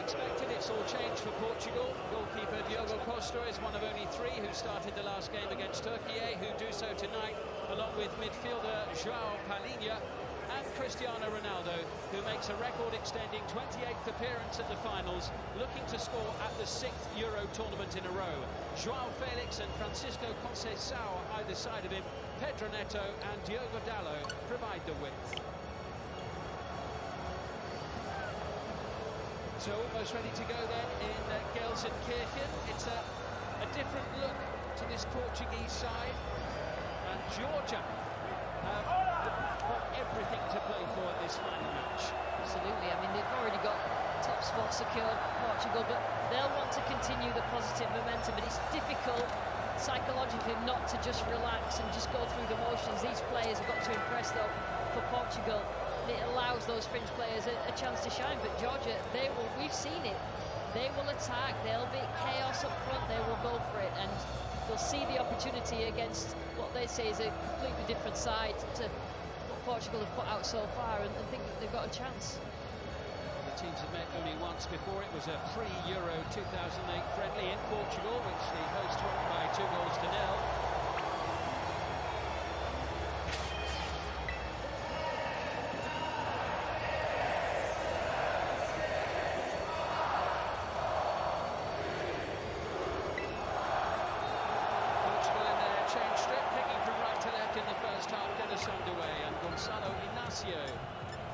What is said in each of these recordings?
expected, it's all changed for Portugal. Goalkeeper Diogo Costa is one of only three who started the last game against Turkey, who do so tonight, along with midfielder João Palhinha and Cristiano Ronaldo, who makes a record-extending 28th appearance at the finals, looking to score at the 6th Euro tournament in a row. João Felix and Francisco Conceição either side of him, Pedro Neto and Diogo Dalot provide the width. So almost ready to go then in Gelsenkirchen. It's a different look to this Portuguese side, and Georgia have got everything to play for at this final match. Absolutely, I mean they've already got top spot secured, Portugal, but they'll want to continue the positive momentum, but it's difficult psychologically not to just relax and just go through the motions. These players have got to impress though for Portugal. It allows those fringe players a chance to shine, but Georgia, we've seen it, they will attack, there'll be chaos up front, they will go for it, and they'll see the opportunity against what they say is a completely different side to what Portugal have put out so far, and think that they've got a chance. The teams have met only once before. It was a pre-Euro 2008 friendly in Portugal, which the hosts won by 2-0.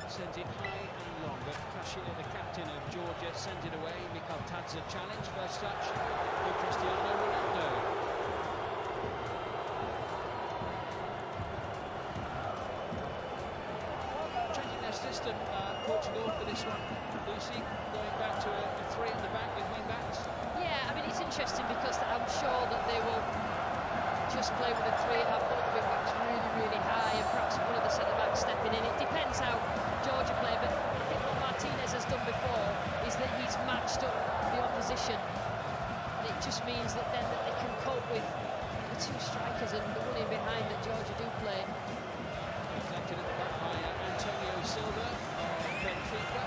Sends it high and long, but Kashina, the captain of Georgia, sends it away. Mikhail Tadze challenge, first touch for Cristiano Ronaldo. Changing their system, Portugal, for this one. Lucy, going back to a three at the back with wing backs. Yeah, I mean it's interesting because I'm sure that they will just play with a three and have both wing backs really high, and perhaps one of the centre backs stepping in. It depends how Georgia play, but I think what Martinez has done before is that he's matched up the opposition. It just means that then that they can cope with the two strikers and the one in behind that Georgia do play. Deflected at the back by Antonio Silva of Benfica.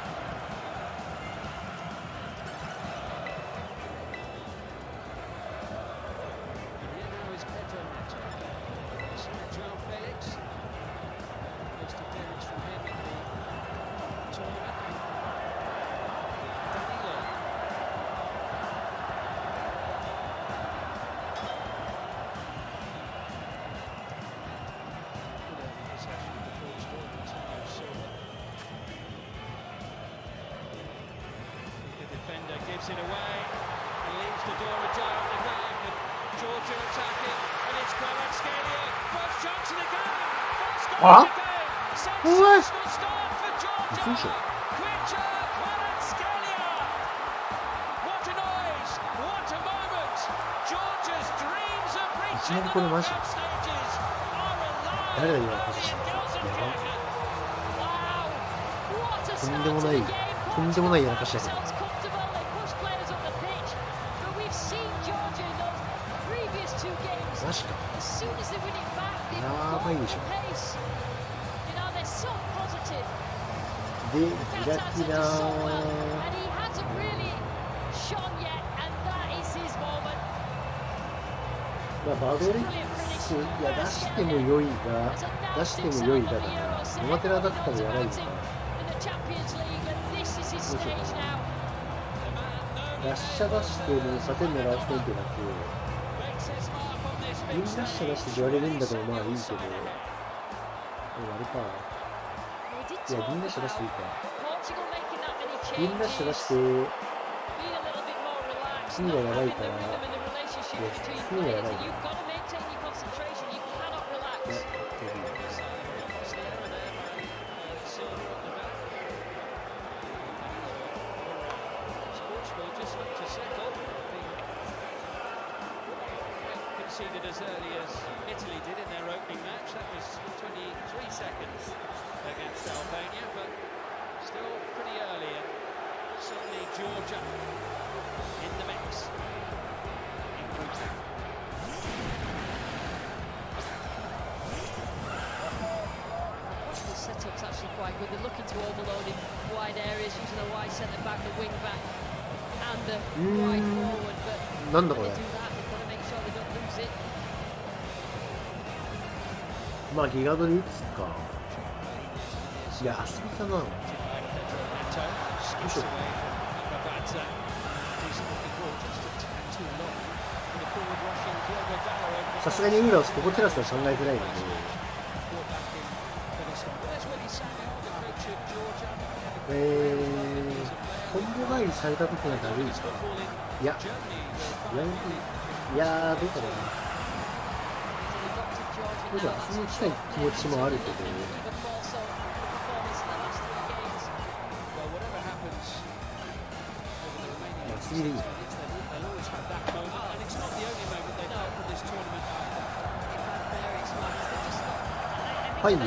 João Felix, first appearance from him in the tournament. Danilo. Good early possession before scoring, Antonio Silva. The defender gives it away and leaves the door ajar on the ground, with Georgia attacking, and it's Kvaratskhelia. First chance of the game. First goal of the game. Sensational start for Georgia. Kvaratskhelia. What a noise. What a moment. Georgia's dreams of reaching the knockout stages are alive in Gelsenkirchen. Wow. What a start to the game. Portugal themselves comfortable. They push players up the pitch. But we've seen Georgia in those previous two games. As soon as they win it back, they go at the pace. You know, they're so positive. Tadze does so well, and he hasn't really shone yet, and that is his moment. バドリックス、いや出しても良いが、出しても良いがだな。ノマテラだったらやばいのかな。ラッシャ出してもサテン狙わせてんじゃなくて、インラッシャ出して言われるんだけどまあいいけど、あれか。いや、インラッシャ出していいか。インラッシャ出して、次がやばいから、次がやばい。Conceded as early as Italy did in their opening match. That was 23 seconds against Albania, but still pretty early. And certainly Georgia in the mix. The setup's actually quite good. They're looking to overload in wide areas, using a wide centre back, the wing back. なんだこれ。まあギガドリ打つか。いや、遊びかな。よいしょ。さすがにウーラはここテラスは考えづらいので、コンボ返りされた時がだるいか。いや、どうかな。僕は遊びに来たい気持ちもあるけど、遊びでいい。はいね。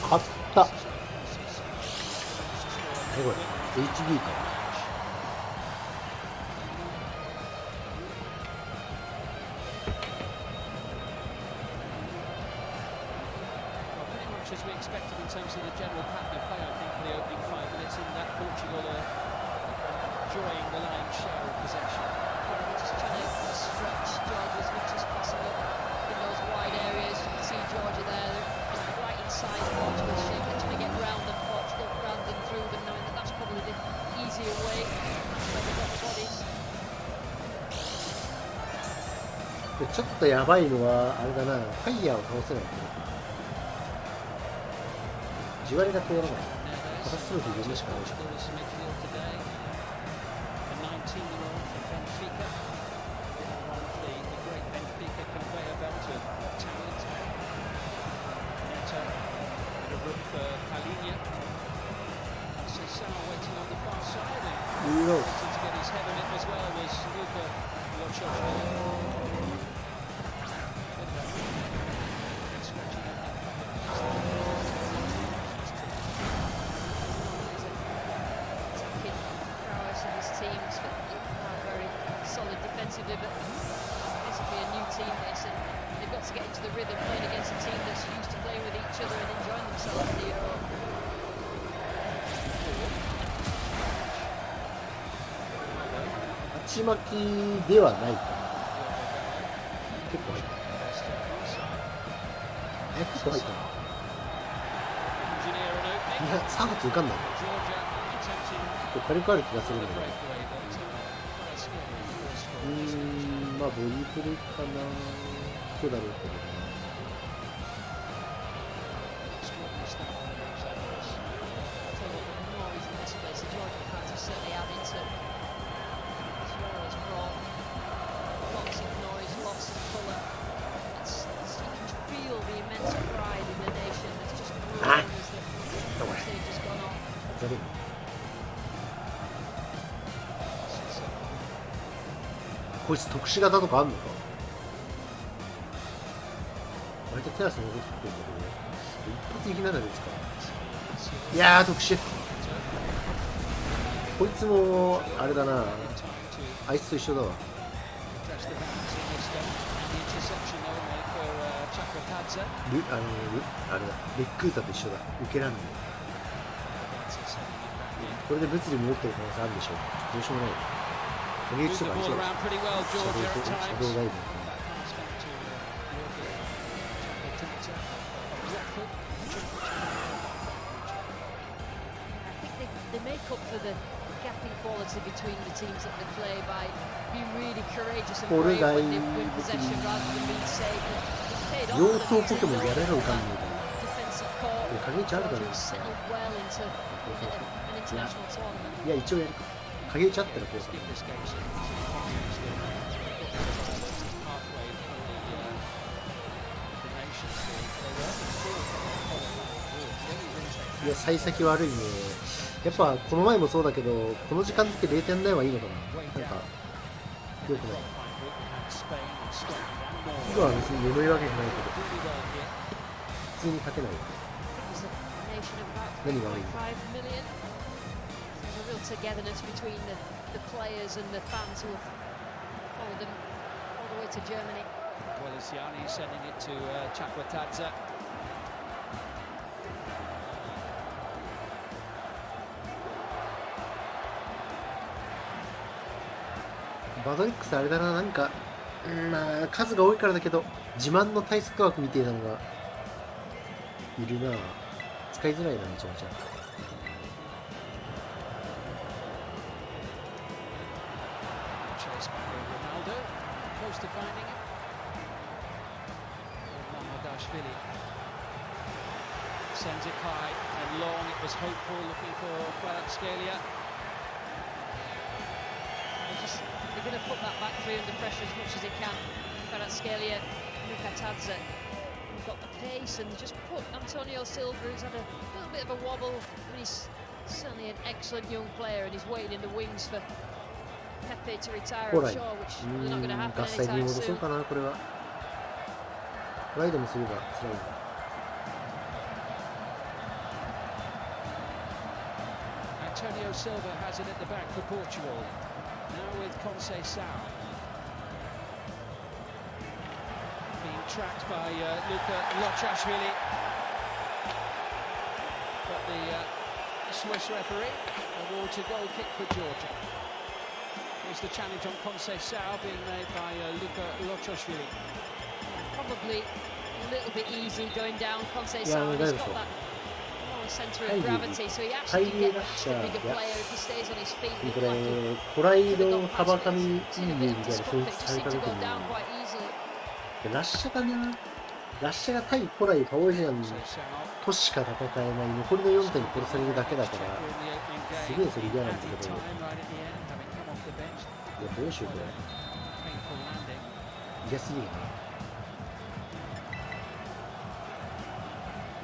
勝った。これ HB か。As we expected in terms of the general pattern of play, I think, for the opening 5 minutes in that Portugal are enjoying the lion's share of possession. Just trying to stretch Georgia as much as possible in those wide areas. You can see Georgia there, right inside Portugal's shape, trying to get round them, Portugal rather than through them, knowing that that's probably the easier way. Where they've got the bodies. ちょっとやばいのはあれだな、ファイヤーを倒せないってこと。地割りが通らない。カタストロフィー読むしかないじゃん。But this will be a new team, this, and they've got to get into the rhythm playing against a team that's used to playing with each other and enjoying themselves in the Euro. 鉢巻きではないか。結構入った。結構入った。いや、3発受かんない。結構火力ある気がするんだけど。まあボディプレイかな。そうだろうけどな。こいつ特殊型とかあんのか。割とテラスに戻ってくるんだけど、一発いきながらですか。いやー特殊。こいつもあれだな、あいつと一緒だわ。あれだ、レックーザと一緒だ。受けらんない。これで物理戻ってる可能性あるでしょう。どうしようもない。影打ちとかありそうだし、シャドウダイブ。They make up for the gap in quality between the teams that they play by being really courageous and brave when they win possession rather than being safe. 両方ポケモンやれろかんねえか。影打ちあるだろう。いや一応やるか。影打ちあったらこうさ。いや幸先悪いね。やっぱこの前もそうだけど、この時間って0点台はいいのかな。なんか良くない。今は別に眠いわけじゃないけど、普通に勝てないよ。何が悪いの？ There's a real togetherness between the players and the fans who have followed them all the way to Germany. Well, as Yanni is sending it to Chakwatadze. バドリックスあれだな、なんか、まあ数が多いからだけど、自慢の対策枠みたいなのがいるな。使いづらいな、めちゃめちゃ。Sends it high and long. It was hopeful, looking for Kvaratskhelia. They're going to put that back three under pressure as much as they can. Kvaratskhelia, Mukatadze. We've got the pace and just put Antonio Silva, who's had a little bit of a wobble. I mean, he's certainly an excellent young player and he's waiting in the wings for Pepe to retire, I'm sure, which is not going to happen anytime soon. Antonio Silva has it at the back for Portugal. Now with Conceição. Being tracked by Luka Lochashvili. But the Swiss referee awards a goal kick for Georgia. Here's the challenge on Conceição being made by Luka Lochashvili. Probably a little bit easy going down Conceição. He's got that center of gravity, so he actually can get a bigger player if he stays on his feet. これトライの幅紙いいねみたいなそうされた時にラッシャかな、ラッシャが対古来パオジアンとしか戦えない残りの4点に殺されるだけだからすげえそれ嫌なんだけど、いやどうしようこれ嫌すぎるな。い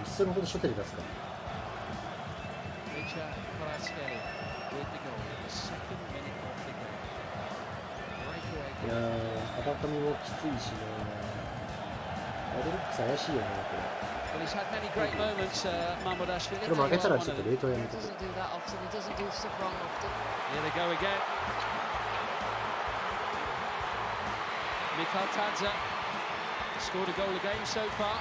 っそのこと初手で出すか。いやー、幅紙もきついしな。バドリックス怪しいよな、これ。これ負けたらちょっと冷凍やめてくれ。Mikhail Tadze scored a goal again so far.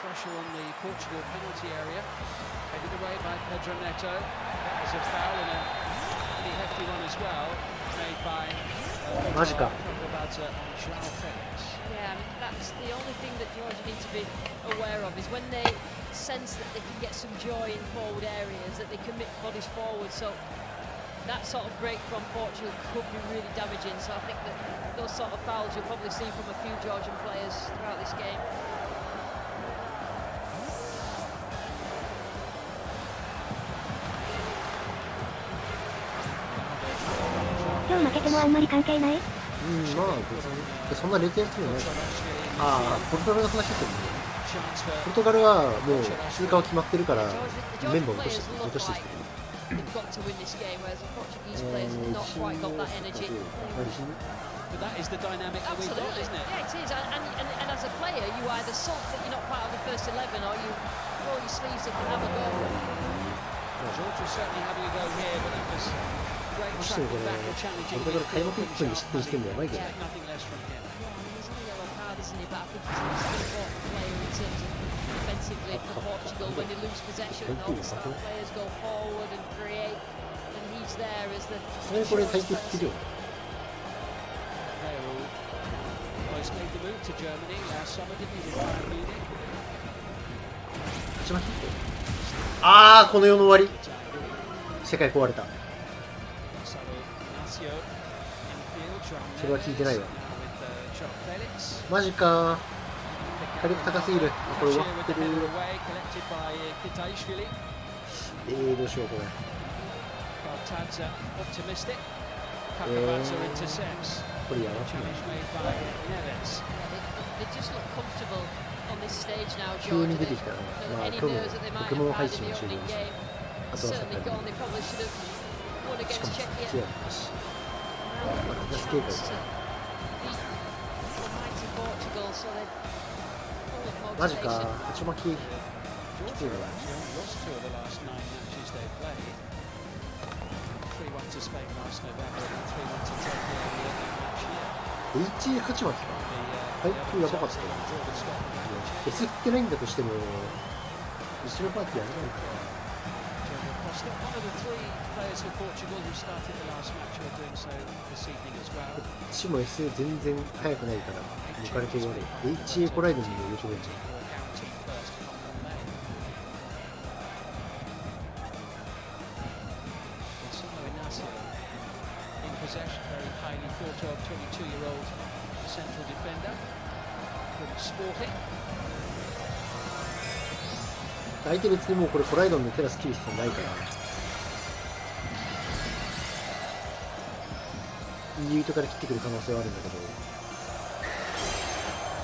Pressure on the Portugal penalty area, headed away by Pedro Neto. That was a foul and a pretty hefty one as well, made by Magica. Yeah, I mean, that's the only thing that Georgia need to be aware of is when they sense that they can get some joy in forward areas, that they commit bodies forward. So that sort of break from Portugal could be really damaging. So I think that those sort of fouls you'll probably see from a few Georgian players throughout this game. 今日負けてもあんまり関係ない？まあ別にそんな0点やつもないから。ああ、ポルトガルの話ですよね。ポルトガルはもう通過は決まってるからメンバー落としてきてる。But that is the dynamic that we've got, isn't it? Yeah, it is. And as a player, you either sulk that you're not part of the first 11 or you roll your sleeves up and have a go. Georgia's certainly having a go here, but that was great tracking back and challenging. Nothing less from him. He's on a yellow card, isn't he? But I think he's an important player in terms of defensively for Portugal when they lose possession. All the star players go forward and create, and he's there as the. Almost made the move to Germany last summer, didn't he? Bayern Munich. ああ、この世の終わり。世界壊れた。それは聞いてないわ。マジか。火力高すぎる。これ終わってる。どうしようこれ。これやばい。急に出てきたな。まあ今日のポケモン配信の終了です。あとはサッカ certainly ー gone. They probably should have won しか against もさっ Czechia. きやったし、 Now まあ、the 助ける chance to beat almighty Portugal, so they're full of マジか motivation. 勝ち負けきつい Georgia な。 actually only lost 2 of the last 9 matches they've played. 3-1 to Spain last November and 3-1 to Turkey in the opening match here. HA 勝ち負けか。 The, 配球やばかった Chelsea よ。 draw with Scotland. S 振ってないんだとしても、後ろパーティーやらないから。 Diego Costa, one of the 3 players for Portugal who started the last match who are doing so this evening as well. こっちも S 全然速くないから、抜かれてるよね。HA コライドにも優勝でんじゃん。 Or guaranteed first to come from May. Gonzalo Inacio in possession, very highly thought of 22-year-old central defender from Sporting. 相手別にもうこれコライドンのテラス切る必要ないから、EU とから切ってくる可能性はあるんだけど、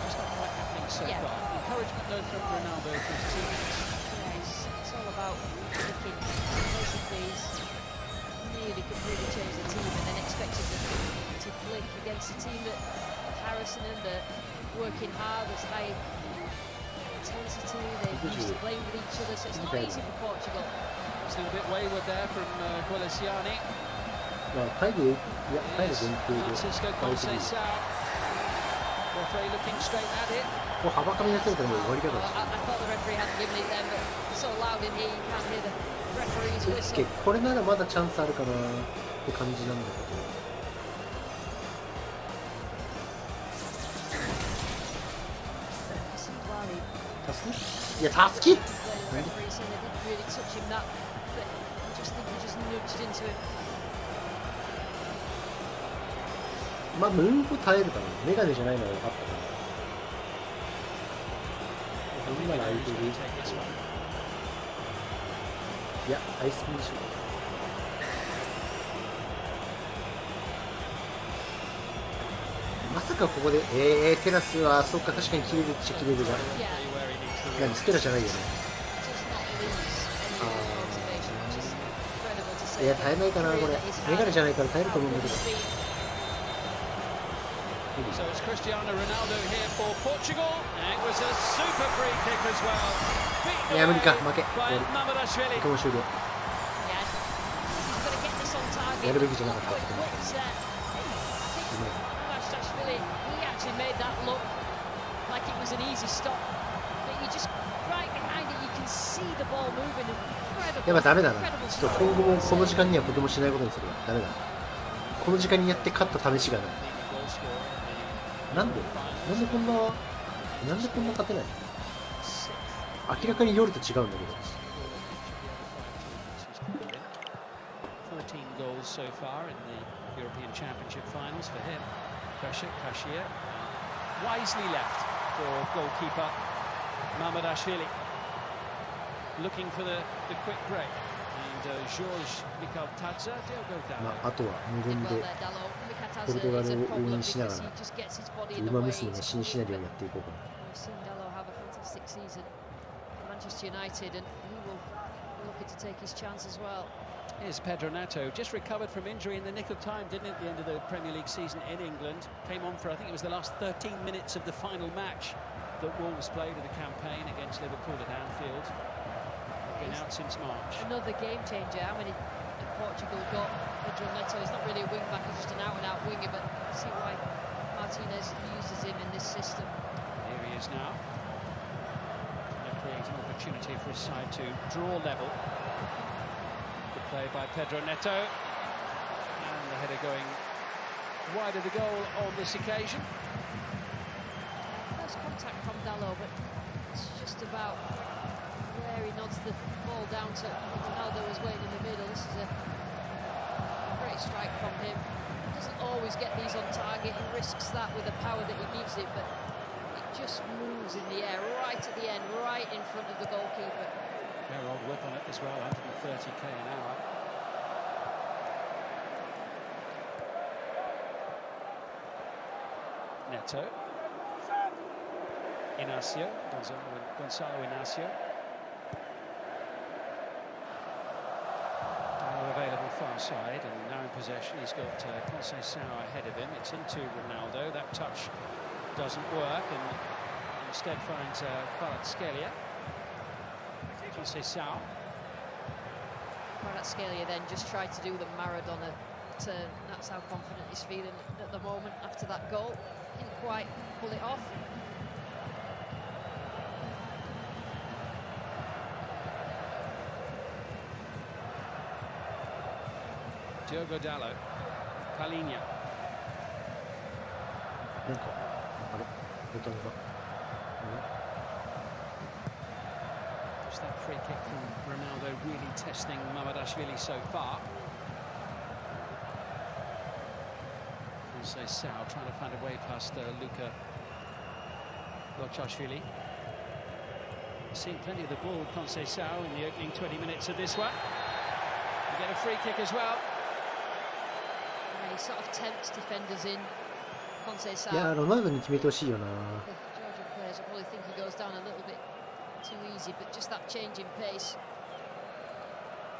It's not quite happening so Yeah. far. Encouragement though from Ronaldo to his teammates. Yeah, it's all about looking basically nearly completely changed the team and then expected them to blink against a team that Harrison and they're working hard, there's high intensity, they're used to playing with each other, so it's not easy for Portugal. It's a little bit wayward there from Gualesiani. まあ、タイで、いや、タイの限定で、 Francisco 相手に Conceição. Referee looking straight at it. こう幅かみ出されたらもう終わりだか Well, ら。 I thought the referee hadn't given it then, but it's so loud in here you can't hear the referee's ぶっ whistle. けこれならまだチャンスあるかなって感じなんだけど、 タスキいや、タスキ The referee saying they didn't really touch him that, but I just think he just nudged into him. まあ、ムーブ耐えるかな。メガネじゃないのは分かったから。こんなの相手でいい。いや、アイスピンでしょ。まさかここで、テラスは、そっか、確かに切れるっちゃ切れるが。 Yeah, 何、ステラじゃないよね。 just not lose any motivation, which is incredible to say. いや、耐えないかな、これ。メガネじゃないから耐えると思うんだけど。 So it's Cristiano Ronaldo here for Portugal. And it was a super free kick as well. Beaten いや、無理か、 away 負け。 by Mamadashvili. ここも終了。 Yeah, he's got to get this on target. やるべきじゃなかった Quick whips there. I think Mamadashvili, he actually made that look like it was an easy stop. But you just right behind it, you can see the ball moving. Incredible. やっぱダメだな。 incredible ちょっと今後もこの時間にはポケモンしないことにするわ。ダメだ。この時間にやって勝った試しがない。 Goal scorer. なんでこんな勝てないの？明らかに夜と違うんだけど。 14 goals so far in the European Championship finals for him. Pressure, Kashia. Wisely left for goalkeeper Mamadashvili. Looking for the quick break. And George Mikhail-Tadze, Diogo ま Dalot. あ、あとは無言でポルトガルを応援しながらウマ娘の新シナリオをやっていこうかな。 We've seen Dalot have a fantastic season for Manchester United, and he will be looking to take his chance as well. Here's Pedro Neto, just recovered from injury in the nick of time, didn't it, at the end of the Premier League season in England. Came on for, I think it was the last 13 minutes of the final match that Wolves played in the campaign against Liverpool at Anfield. Been out since March. Another game changer. How many did Portugal got? Pedro Neto is not really a wing back, he's just an out-and-out winger, but you see why Martinez uses him in this system. Here he is now. Going to create an opportunity for his side to draw level. Good play by Pedro Neto. And the header going wide of the goal on this occasion. First contact from Dalot, but it's just about where he nods the ball down to. Ronaldo was waiting in the middle. This is a great strike from him. He doesn't always get these on target. He risks that with the power that he gives it, but it just moves in the air right at the end, right in front of the goalkeeper. Fair old whip on it as well, 130k an hour. Neto. Inacio, Gonzalo Inacio. outside and now in possession. He's got Conceição ahead of him. It's into Ronaldo. That touch doesn't work and instead finds Kvaratskhelia. Conceição. Kvaratskhelia then just tried to do the Maradona turn. That's how confident he's feeling at the moment after that goal. Didn't quite pull it off. Diogo Dalot, Palhinha. なんか、あれボタンが。Just that free kick from Ronaldo really testing Mamardashvili so far. Conceição trying to find a way past Luka Lochashvili. Seen plenty of the ball, Conceição, in the opening 20 minutes of this one. We get a free kick as well. He sort of tempts defenders in. Conceição. いやー、ロナウドに決めてほしいよな。 The Georgian players will probably think he goes down a little bit too easy, but just that change in pace.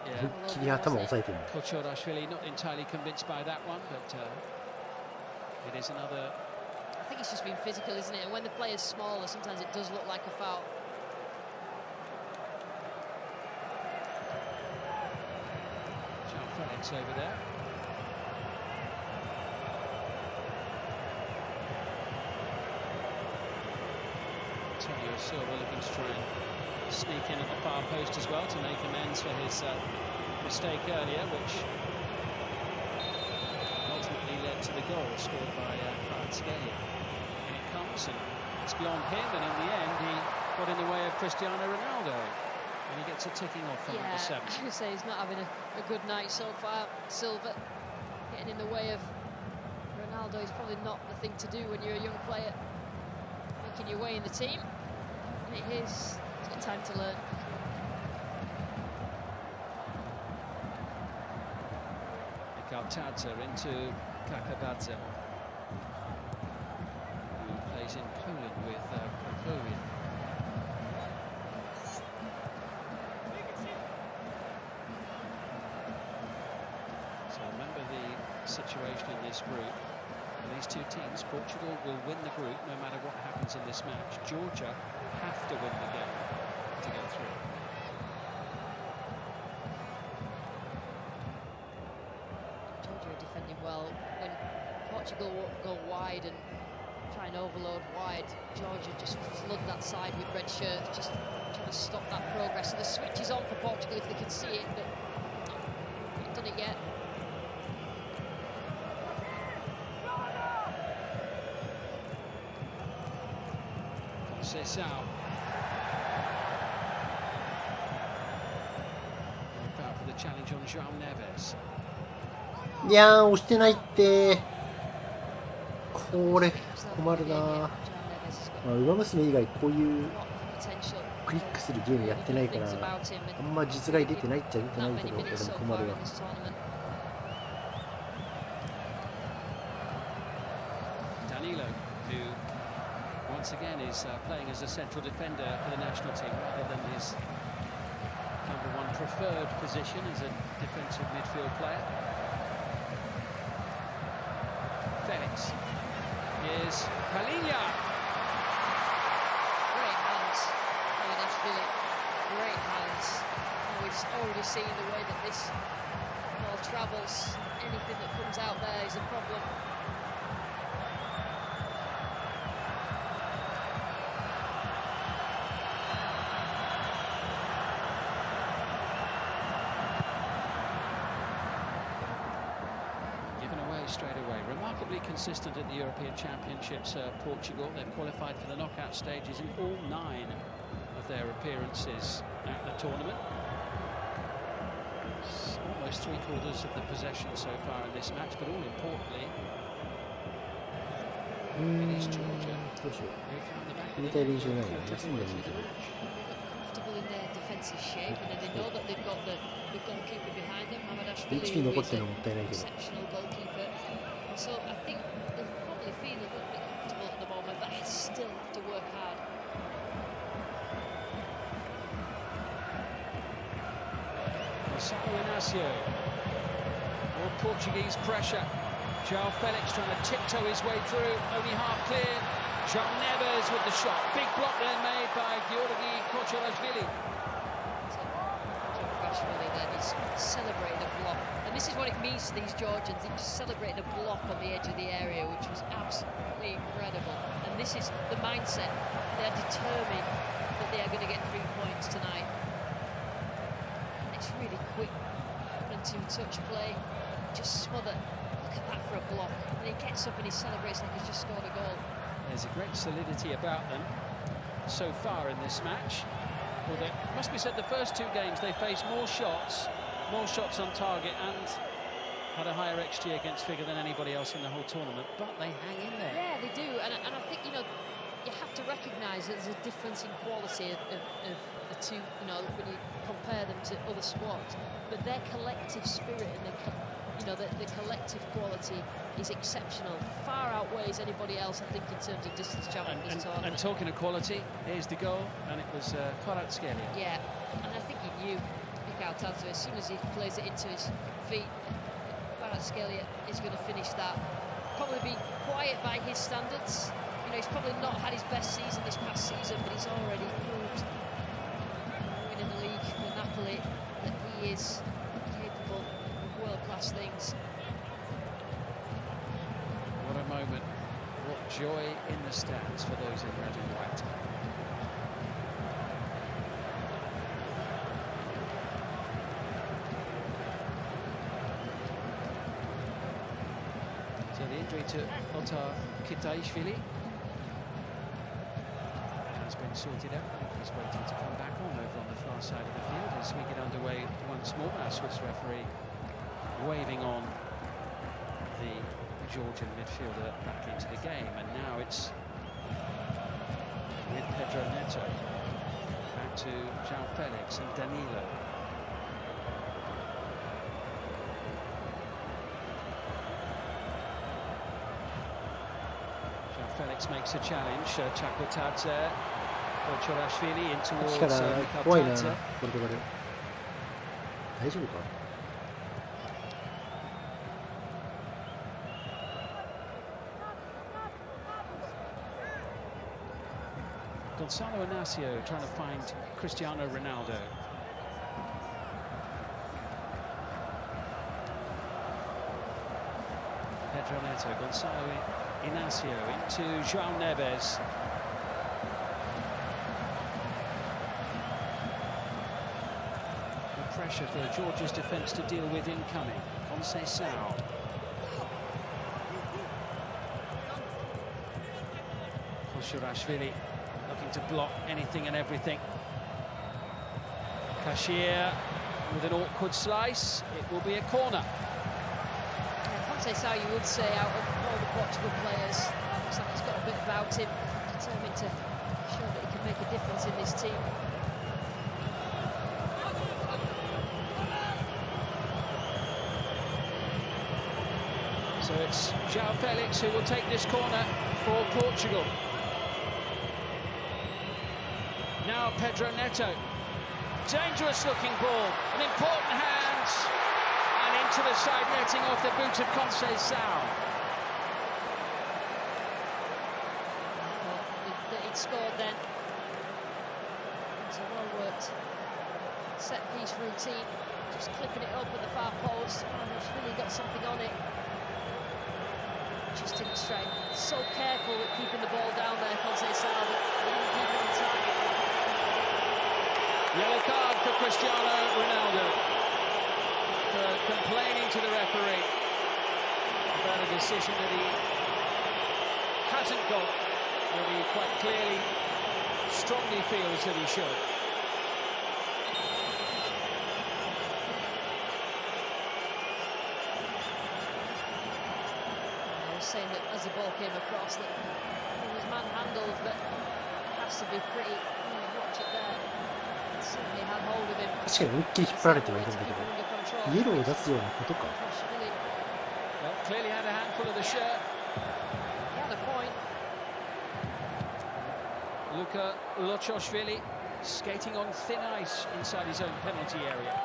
思いっきり頭を押さえてる。 Kochorashvili not entirely convinced by that one, but it is another. I think it's just been physical, isn't it? And when the player's smaller, sometimes it does look like a foul. João Felix over there. Antonio Silva looking to try and sneak in at the far post as well to make amends for his mistake earlier, which ultimately led to the goal scored by Kvaratskhelia. And it comes and it's beyond him, and in the end he got in the way of Cristiano Ronaldo. And he gets a ticking off from number 7. I would say he's not having a good night so far. Silva getting in the way of Ronaldo is probably not the thing to do when you're a young player. Making your way in the team. And it is. He's got time to learn. Tadze into Kakabadze, who plays in Poland with Cracovia. So remember the situation in this group. For these two teams, Portugal will win the group no matter what happens in this match. Georgia have to win the game to go through. Defending well. When Portugal go wide and try and overload wide, Georgia just flood that side with red shirts, just trying to stop that progress. So the switch is on for Portugal if they can see it, but not done it yet. Conceição. Foul for the challenge on João Neves. いやー、押してないって。これ困るな。まあ、ウマ娘以外こういうクリックするゲームやってないから、あんま実害出てないっちゃ出てないけど、俺も困るわ。Danilo, who once again is playing as a central defender for the national team rather than his #1 preferred position as a defensive midfield player. Felix. Here's Palhinha. Great hands. Oh, that's really great hands. And we've already seen the way that this ball travels. Anything that comes out there is a problem. Straight away. Remarkably consistent at the European Championships, Portugal. They've qualified for the knockout stages in all 9 of their appearances at the tournament. It's almost 3/4 of the possession so far in this match, but all importantly, it is Georgia who found the back of the net towards the match. Comfortable in their defensive shape, and then they know that they've got the goalkeeper behind them. Mamardashvili, HP 残っ is てる an のもったいないけど。 exceptional goalkeeper. And so I think they probably feel a little bit comfortable at the moment, but they still have to work hard. Gonçalo Inácio. Portuguese pressure. João Felix trying to tiptoe his way through, only half clear. João Neves with the shot. Big block then made by Georgi. Then he's celebrating a block, and this is what it means to these Georgians. He just celebrated a block on the edge of the area, which was absolutely incredible. And this is the mindset. They are determined that they are going to get 3 points tonight. And it's really quick, 1-2 touch play, just smother. Look at that for a block. And he gets up and he celebrates like he's just scored a goal. There's a great solidity about them so far in this match. Although it must be said, the first 2 games they faced more shots on target, and had a higher XG against figure than anybody else in the whole tournament. But they hang in there. Yeah, they do, and I think you have to recognise that there's a difference in quality of the two. When you compare them to other squads, but their collective spirit and the collective quality is exceptional. Far outweighs anybody else, I think, in terms of distance travel in this tournament. And talking of quality, here's the goal, and it was Kvaratskhelia. Yeah, and I think he knew Mikhail Tanto, as soon as he plays it into his feet, Kvaratskhelia is going to finish that. Probably be quiet by his standards. He's probably not had his best season this past season, but he's already proved, winning the league for Napoli, that he is capable of world-class things. What a moment, what joy in the stands for those in red and white. So the injury to Otar Kitaishvili has been sorted out. He's waiting to come back on over on the far side of the field as we get underway once more. Our Swiss referee waving on the Georgian midfielder back into the game, and now it's with Pedro Neto back to João Felix and Danilo. João Felix makes a challenge. Chakotadze, Chorashvili in towards 力怖いな、 Mikhail ポルトガル。大丈夫か？ Gonzalo Inacio trying to find Cristiano Ronaldo. Pedro Neto, Gonzalo Inacio into João Neves. The pressure for Georgia's defence to deal with incoming. Conceição. Koshirashvili looking to block anything and everything. Kashir with an awkward slice. It will be a corner. Conceição, you would say, out of all the Portugal players, looks like he's got a bit about him, determined to show that he can make a difference in this team. So it's João Felix who will take this corner for Portugal. Now Pedro Neto, dangerous looking ball, an important hand, and into the side netting off the boot of Conceição. That he'd scored then. It's a well-worked set-piece routine, just clipping it up at the far post. He's really got something on it. Just didn't strike. So careful with keeping the ball down there, Conceição, but he didn't keep it on target. Yellow card for Cristiano Ronaldo for complaining to the referee about a decision that he hasn't got, that he quite clearly, strongly feels that he should. I was saying that as the ball came across, that he was manhandled, but it has to be pretty. Watch it there. Certainly had hold of him. 確かに思いっきり引っ張られてはいるんだけど、イエローを出すようなことか。 Well, clearly had a handful of the shirt. He had a point. Luka Lochoshvili skating on thin ice inside his own penalty area.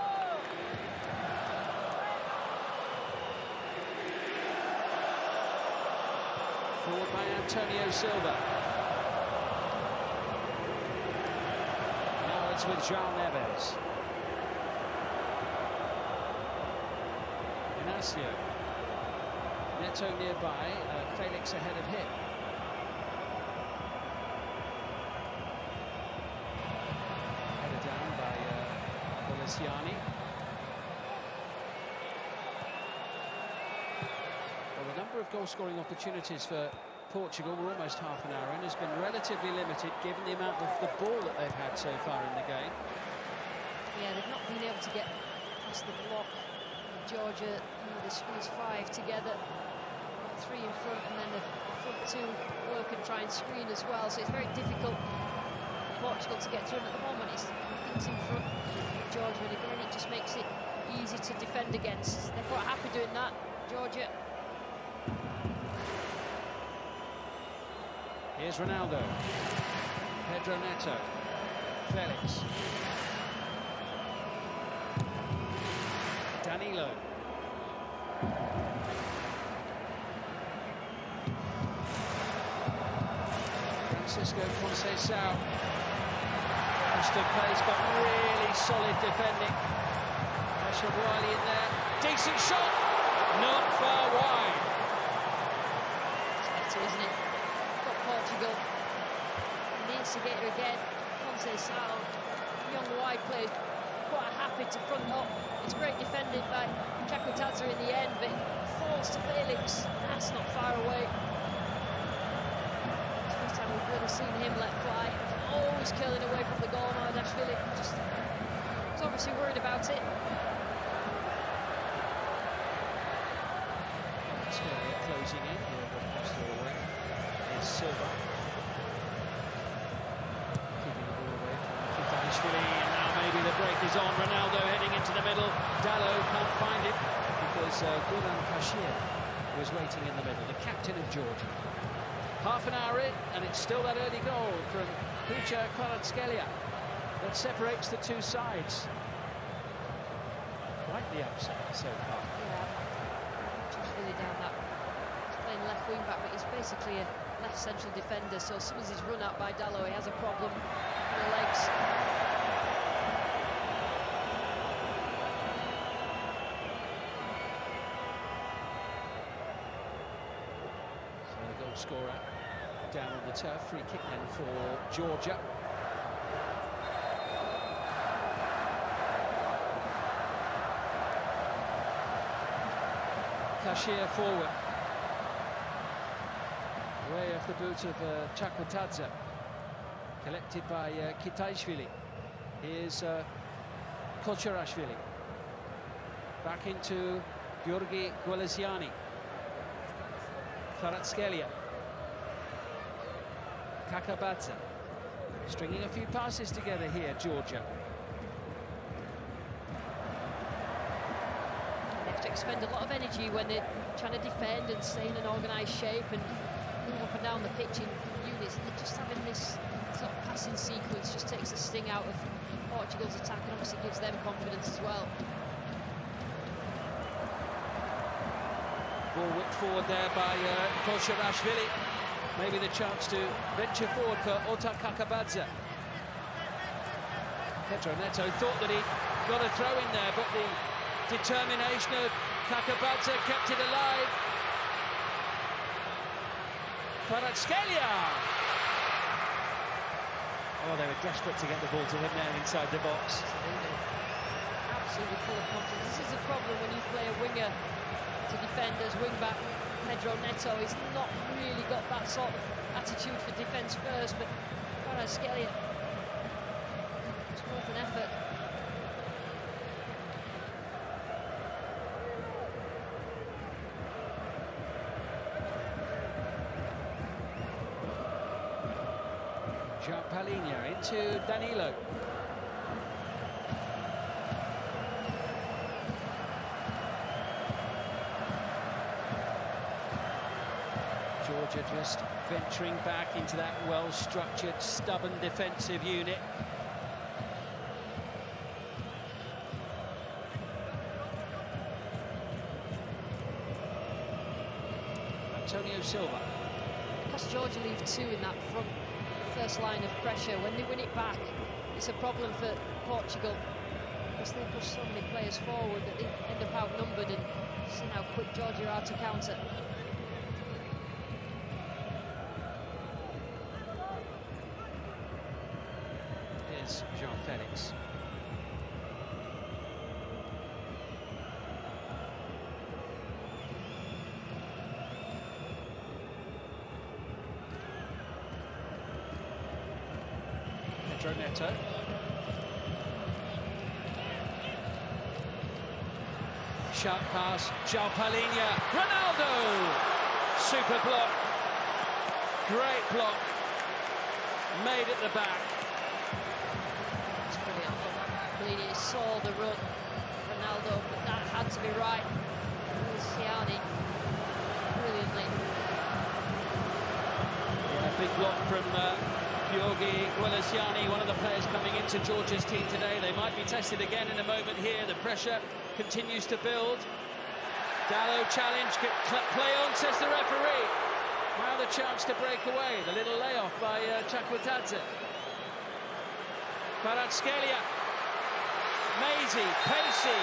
Forward by Antonio Silva. Now it's with João Neves. Inacio. Neto nearby, Felix ahead of him. Headed down by Bolesiani. Well, the number of goal-scoring opportunities for Portugal, we're almost half an hour in, has been relatively limited given the amount of the ball that they've had so far in the game. Yeah, they've not been able to get past the block of Georgia. You know, they squeeze five together, three in front, and then the front two work and try and screen as well. So it's very difficult for Portugal to get through. And at the moment, it's things in front of Georgia, and again, it just makes it easy to defend against. They're quite happy doing that, Georgia. Here's Ronaldo, Pedro Neto, Felix, Danilo, Francisco Conceição, understood place but really solid defending. Ashawali in there, decent shot, not far wide. It's better, isn't it? Portugal, and the instigator again, Conceição, young wide player, quite happy to front up. It's great defending by Chakotadze in the end, but it falls to Felix. That's not far away. It's the first time we've really seen him let fly. Always curling away from the goal. Dashvili just was obviously worried about it. Closing in, across the away. Silva keeping the ball away from Kitadishvili, and now maybe the break is on. Ronaldo heading into the middle. Dallo can't find it because Gunan Kashir was waiting in the middle, the captain of Georgia. Half an hour in, and it's still that early goal from Hucha Kvaratskhelia that separates the two sides. Quite the upset so far. Yeah, just really down that. He's playing left wing back, but he's basically a left central defender, so as soon as he's run out by Dallo, he has a problem with the legs. So the goal scorer down on the turf, free kick then for Georgia. Kashir forward. Way off the boot of Chakotadze, collected by Kitaishvili. Here's Kocharashvili. Back into Georgi Gwelesiani. Kvaratskhelia. Kakabadze. Stringing a few passes together here, Georgia. They have to expend a lot of energy when they're trying to defend and stay in an organised shape and move up and down the pitch in units. They're just having this sort of passing sequence just takes the sting out of Portugal's attack and obviously gives them confidence as well. Ball whipped forward there by Kocharashvili. Maybe the chance to venture forward for Otak Kakabadze. Pedro Neto thought that he got a throw in there, but the determination of Kakabadze kept it alive. Kvaratskhelia! Oh, they were desperate to get the ball to him there inside the box. Absolutely full of confidence. This is a problem when you play a winger to defenders, wing-back. Pedro Neto, he's not really got that sort of attitude for defence first, but Kvaratskhelia, it's worth an effort. Palinha into Danilo. Georgia just venturing back into that well-structured, stubborn defensive unit. Antonio Silva. cost Georgia leave 2 in that front first line of pressure. When they win it back, it's a problem for Portugal because they push so many players forward that they end up outnumbered, and see how quick Georgia are to counter. Here's João Felix. Pedro Neto. Sharp pass, João Palhinha, Ronaldo! Super block, great block, made at the back. It's brilliant from Palhinha. He saw the run, Ronaldo, but that had to be right. Luciani, brilliantly. Yeah, big block from Giorgi Guelesiani, one of the players coming into Georgia's team today. They might be tested again in a moment here. The pressure continues to build. Dallo challenge, play on, says the referee. Now the chance to break away. The little layoff by Chakwatadze. Kvaratskhelia, mazy, pacey,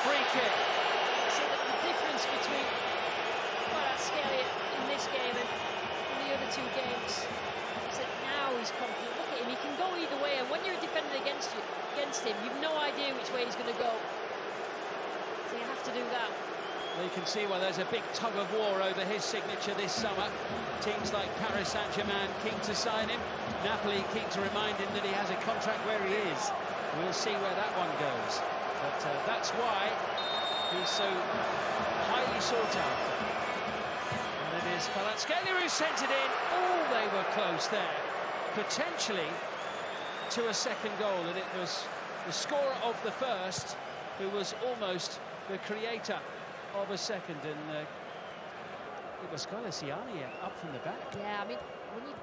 free kick. So the difference between Kvaratskhelia in this game and in the other 2 games is that now he's confident. Look at him, he can go either way, and when you're defending against him, you've no idea which way he's going to go. So you have to do that. Well, you can see why there's a big tug of war over his signature this summer. Teams like Paris Saint-Germain keen to sign him. Napoli keen to remind him that he has a contract where he is. We'll see where that one goes. But that's why he's so highly sought after. And it is Kvaratskhelia who sent it in. Oh, they were close there. Potentially to a second goal, and it was the scorer of the first who was almost the creator of a second, and it was Guelesiani up from the back. Yeah, I mean, when you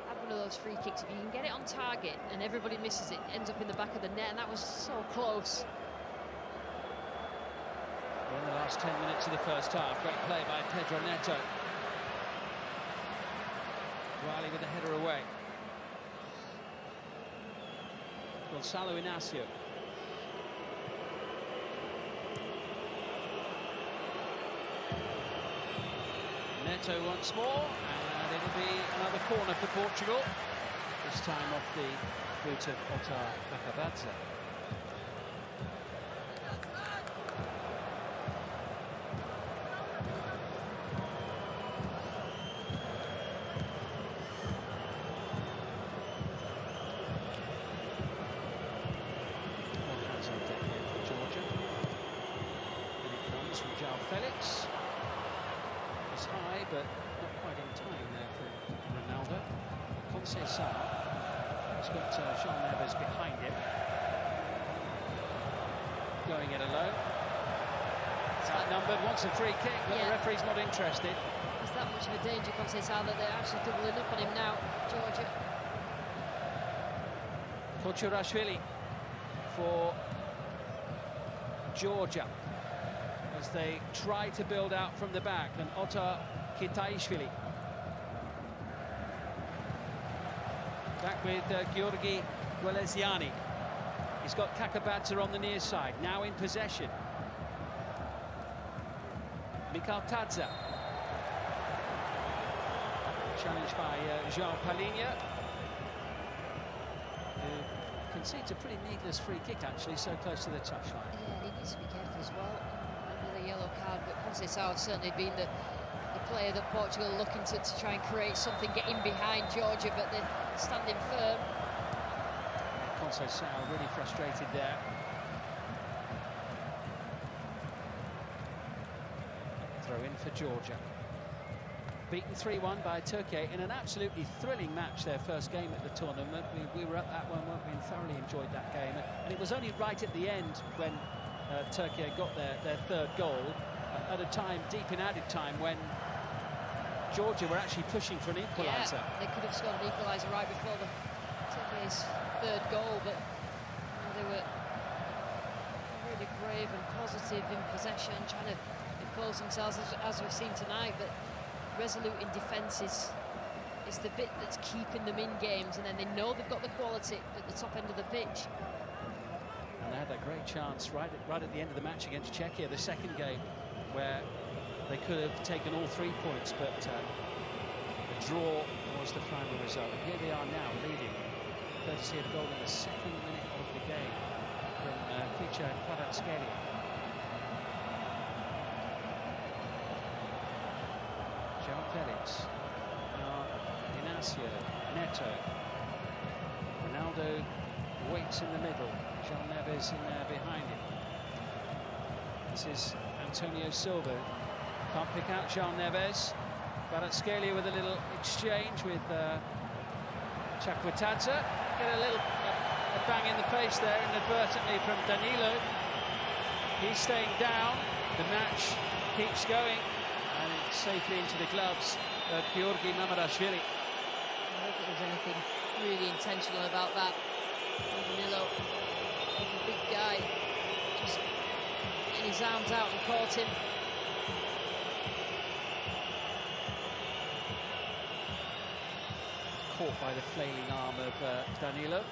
have one of those free kicks, if you can get it on target and everybody misses it, it ends up in the back of the net, and that was so close. In the last 10 minutes of the first half, great play by Pedro Neto. Riley with the header away. Gonzalo Inacio. Neto once more, and it'll be another corner for Portugal. This time off the boot of Otar Kakabadze. From João Felix. It's high, but not quite in time there for Ronaldo. Conceição has got Jean Neves behind him. Going it alone. It's outnumbered, wants a free kick, but the referee's not interested. Is that much of a danger, Conceição, that they're actually doubling up on him now, Georgia? Kochurashvili for Georgia, as they try to build out from the back, and Otar Kitaishvili. Back with Giorgi Guelesiani. He's got Kakabadze on the near side, now in possession. Mikhail Tadze. Challenged by João Palhinha, who concedes a pretty needless free kick, actually, so close to the touchline. Yeah, he needs to be careful as well. Another yellow card, but Conceição has certainly been the player that Portugal are looking to try and create something, get in behind Georgia, but they're standing firm. Conceição really frustrated there. Throw in for Georgia. Beaten 3-1 by Turkey in an absolutely thrilling match, their first game at the tournament. We were at that one, weren't we, and thoroughly enjoyed that game. And it was only right at the end when Turkey got their third goal, at a time, deep in added time, when Georgia were actually pushing for an equaliser. Yeah, they could have scored an equaliser right before Turkey's third goal, but they were really brave and positive in possession, trying to impose themselves as we've seen tonight, but resolute in defence is the bit that's keeping them in games, and then they know they've got the quality at the top end of the pitch. And they had that great chance right at the end of the match against Czechia, the second game, where they could have taken all 3 points, but a draw was the final result. And here they are now, leading, courtesy of goal in the 2nd minute of the game from Klitschko and Kvaratskhelia. João Felix, Inacio, Neto, Ronaldo waits in the middle, João Neves in there behind him. This is Antonio Silva, can't pick out João Neves. Kvaratskhelia with a little exchange with Chakvetadze. Get a little a bang in the face there inadvertently from Danilo. He's staying down, the match keeps going, and it's safely into the gloves of Georgi Mamadashvili. I don't think there's anything really intentional about that. Danilo, he's a big guy, just getting his arms out and caught him. Caught by the flailing arm of Danilo.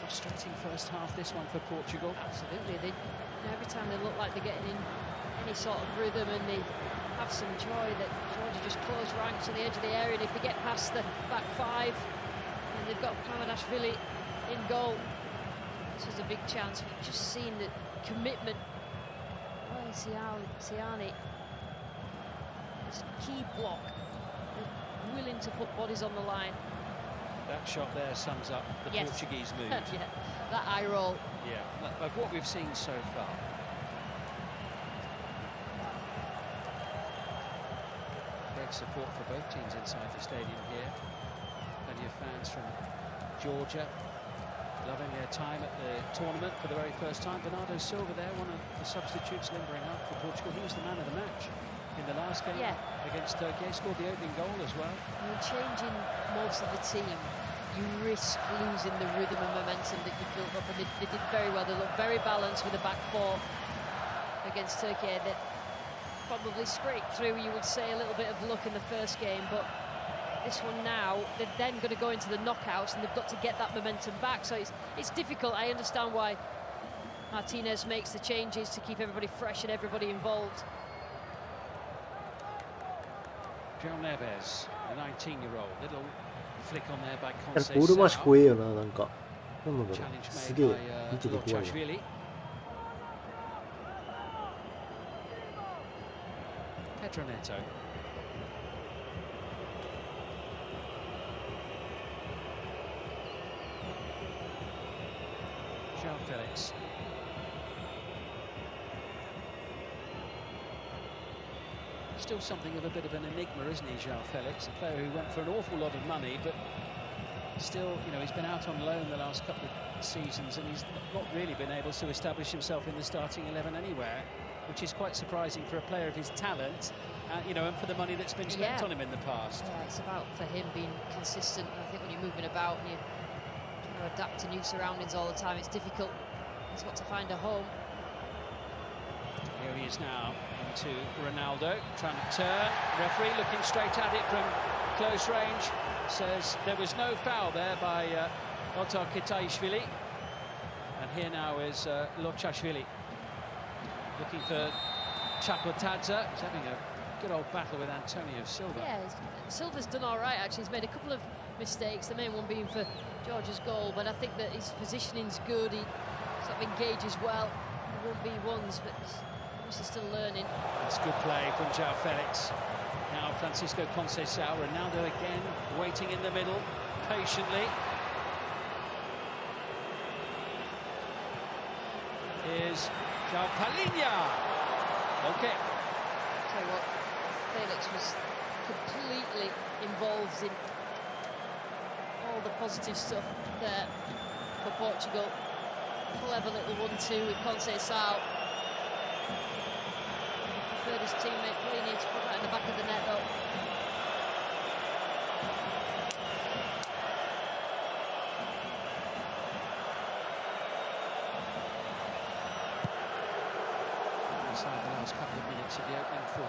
Frustrating first half, this one for Portugal. Absolutely. Every time they look like they're getting in any sort of rhythm and they have some joy, that Georgia just close ranks on the edge of the area, and if they get past the back 5 and they've got Mamadashvili in goal, this is a big chance. We've just seen the commitment. Oh, Siani, this key block, willing to put bodies on the line. That shot there sums up the Portuguese mood. Yeah, that eye roll. Yeah, of what we've seen so far. Great support for both teams inside the stadium here. Plenty of fans from Georgia loving their time at the tournament for the very first time. Bernardo Silva there, one of the substitutes limbering up for Portugal. He was the man of the match in the last game against Turkey. He scored the opening goal as well. When changing most of the team, you risk losing the rhythm and momentum that you built up, and they did very well. They looked very balanced with the back 4 against Turkey. That probably scraped through, you would say, a little bit of luck in the first game, but this one now, they're then going to go into the knockouts and they've got to get that momentum back. So it's difficult. I understand why Martinez makes the changes to keep everybody fresh and everybody involved. João Neves, the 19-year-old, little flick on there by Conceição. ボール回し怖えよな、なんか。なんなんだろう。すげえ見てて怖いな。Pedro Neto. João Felix. Still something of a bit of an enigma, isn't he, João Felix? A player who went for an awful lot of money, but still, you know, he's been out on loan the last couple of seasons, and he's not really been able to establish himself in the starting 11 anywhere, which is quite surprising for a player of his talent, you know, and for the money that's been spent on him in the past. Yeah, it's about, for him, being consistent. I think when you're moving about and you're trying to adapt to new surroundings all the time, it's difficult. He's got to find a home. Here he is now into Ronaldo, trying to turn. Referee looking straight at it from close range, says there was no foul there by Otar Kitaishvili. And here now is Lochashvili looking for Chakvetadze. He's having a good old battle with Antonio Silva. Yeah, Silva's done all right, actually. He's made a couple of mistakes, the main one being for Georgia's goal, but I think that his positioning's good. He sort of engages well. 1v1s, but he's still learning. That's good play from João Felix. Now Francisco Conceição, Ronaldo again, waiting in the middle, patiently. Here's João Palhinha. Okay. Tell you what, Felix was completely involved in all the positive stuff there for Portugal. Clever little 1-2 with Conceição. Preferred his teammate Palhinha to put that in the back of the net though. inside the last couple of minutes of the opening 45.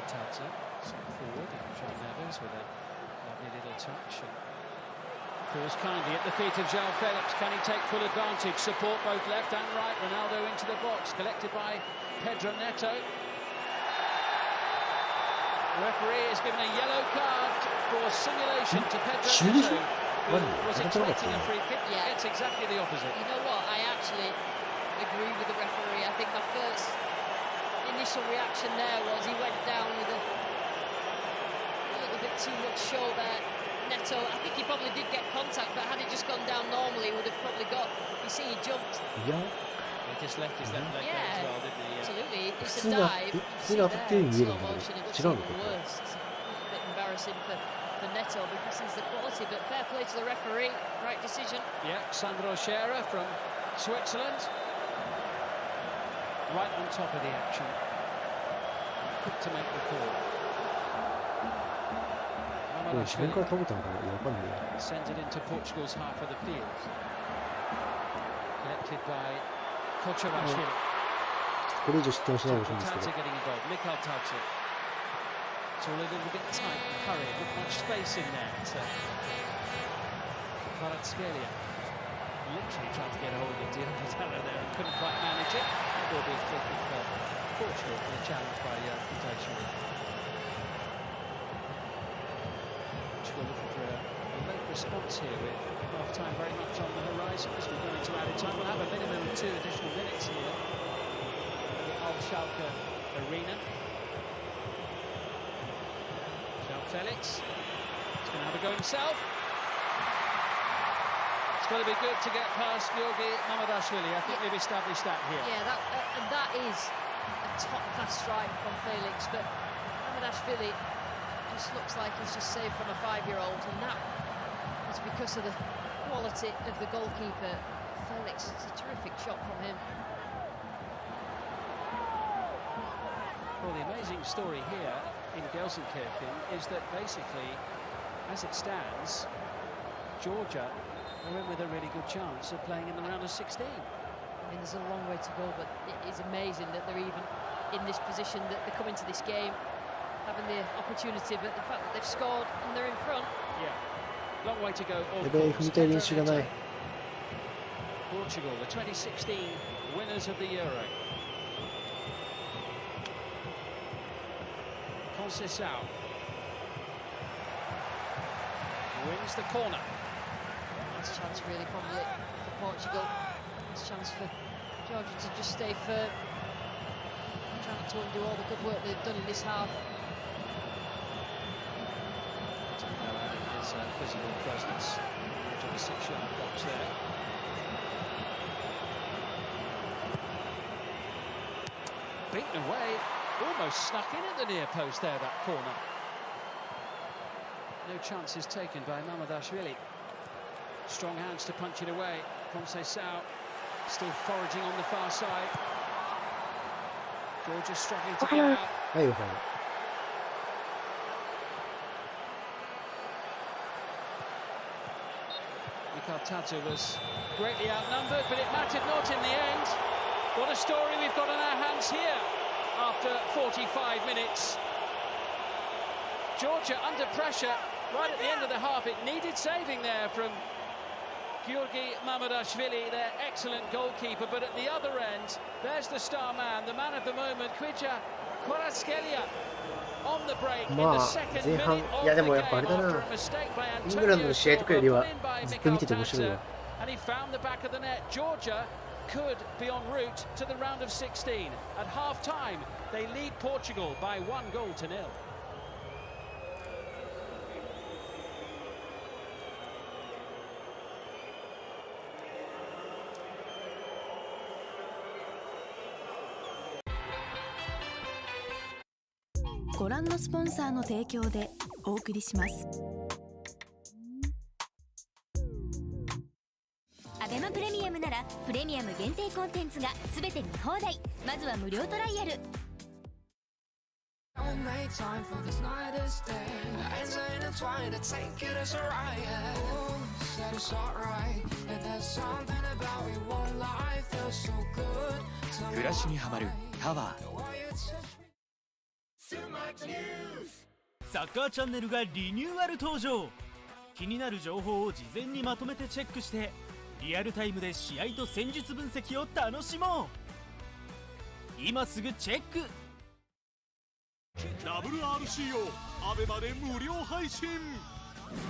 Tadze set forward, and Jean Neves with a lovely little touch. Falls kindly at the feet of João Felix. Can he take full advantage? Support both left and right. Ronaldo into the box, collected by Pedro Neto. The referee has given a yellow card for simulation to Pedro Neto, who was expecting a free kick. Yeah. It's exactly the opposite. You know what? I actually agree with the referee. I think my first initial reaction there was he went down with a little bit too much show there. Neto, I think he probably did get contact, but had it just gone down normally, he would have probably got. You see, he jumped. Yeah. He just left his left leg there as well, didn't he? Absolutely. It's a 普通に dive. 普通に当たってるように見えるん Slow だ motion, it け looks ど違う even のかこれ worse. It's a bit embarrassing for Neto because he's the quality, but fair play to the referee. Right decision. Yeah, Sandro Scherer from Switzerland. Right on top of the action. Quick to make the call. これ自分から食べたのかな、いや、わかんない。 Sends it into Portugal's half of the field. Collected by Kochevashvili. これ以上失点はしないでほしいんですけ Tadze ど。 getting involved. Mikhail Tadze. It's all a little bit tight and hurried, not much space in there. Kvaratskhelia literally tried to get a hold of Diogo Dalot there and couldn't quite manage it. It will be a free kick for Portugal for the challenge by Kvaratskhelia. Portugal looking for a late response here with half-time very much on the horizon as we go into added time. We'll have a minimum of 2 additional minutes here at the Al Schalke Arena. João Felix, he's going to have a go himself. It's got to be good to get past Georgi Mamadashvili. I think we've established that here. Yeah, that is a top-class strike from Felix, but Mamadashvili just looks like he's just saved from a 5-year-old, and that is because of the quality of the goalkeeper. Felix, it's a terrific shot from him. Well, the amazing story here in Gelsenkirchen is that basically, as it stands, Georgia are in with a really good chance of playing in the round of 16. I mean, there's a long way to go, but it is amazing that they're even in this position, that they come into this game having the opportunity, but the fact that they've scored and they're in front. Yeah, long way to go. Of やべえ、踏みたい練習がない。 Portugal, the 2016 winners of the Euro. Conceição wins the corner. Nice chance really probably for Portugal. Nice chance for Georgia to just stay firm. Try not to undo all the good work they've done in this half. His physical presence to the 6-yard box there. Beaten away, almost snuck in at the near post there, that corner. No chances taken by Mamadashvili. Strong hands to punch it away. Conceição still foraging on the far side. Georgia struggling to get out. はい、おはよ Mikhail Tadze was greatly outnumbered, but it mattered not in the end. What a story we've got on our hands here after 45 minutes. Georgia under pressure right at the end of the half. It needed saving there from Georgi Mamadashvili, their excellent goalkeeper, but at the other end, there's the star man, the man of the moment, Kvaratskhelia, on the break in the second minute of the game after a mistake by Antonio Silva, put in by Mikhail Tadze, and he found the back of the net. Georgia could be en route to the round of 16. At half-time, they lead Portugal by 1-0. ご覧のスポンサーの提供でお送りします。アベマプレミアムならプレミアム限定コンテンツがすべて見放題。まずは無料トライアル。暮らしにはまるタワー。サッカーチャンネルがリニューアル登場。気になる情報を事前にまとめてチェックして、リアルタイムで試合と戦術分析を楽しもう。今すぐチェック。 WRC をアベマで無料配信。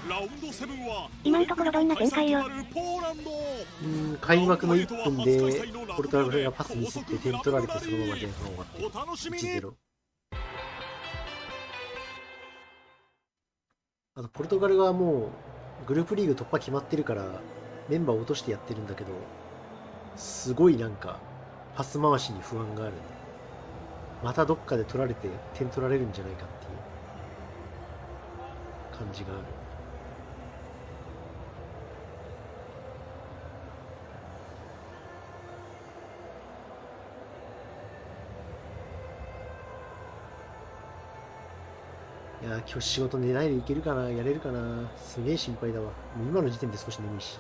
ラウンド7は今のところどんな展開よ。ポーランド。開幕の1分でポルトガルがパスミスって点取られて、そのまま前半終わって1-0。あとポルトガルはもうグループリーグ突破決まってるからメンバーを落としてやってるんだけど、すごいなんかパス回しに不安があるね。またどっかで取られて点取られるんじゃないかっていう感じがある。いやー、今日仕事寝ないでいけるかな、やれるかな、すげえ心配だわ。もう今の時点で少し眠いし。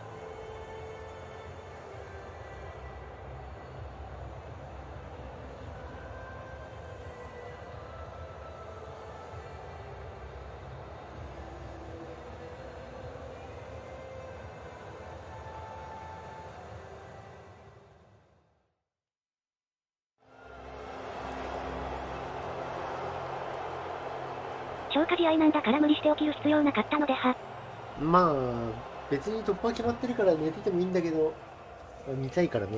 消化試合なんだから無理して起きる必要なかったのでは。まあ別に突破決まってるから寝ててもいいんだけど、見たいからね、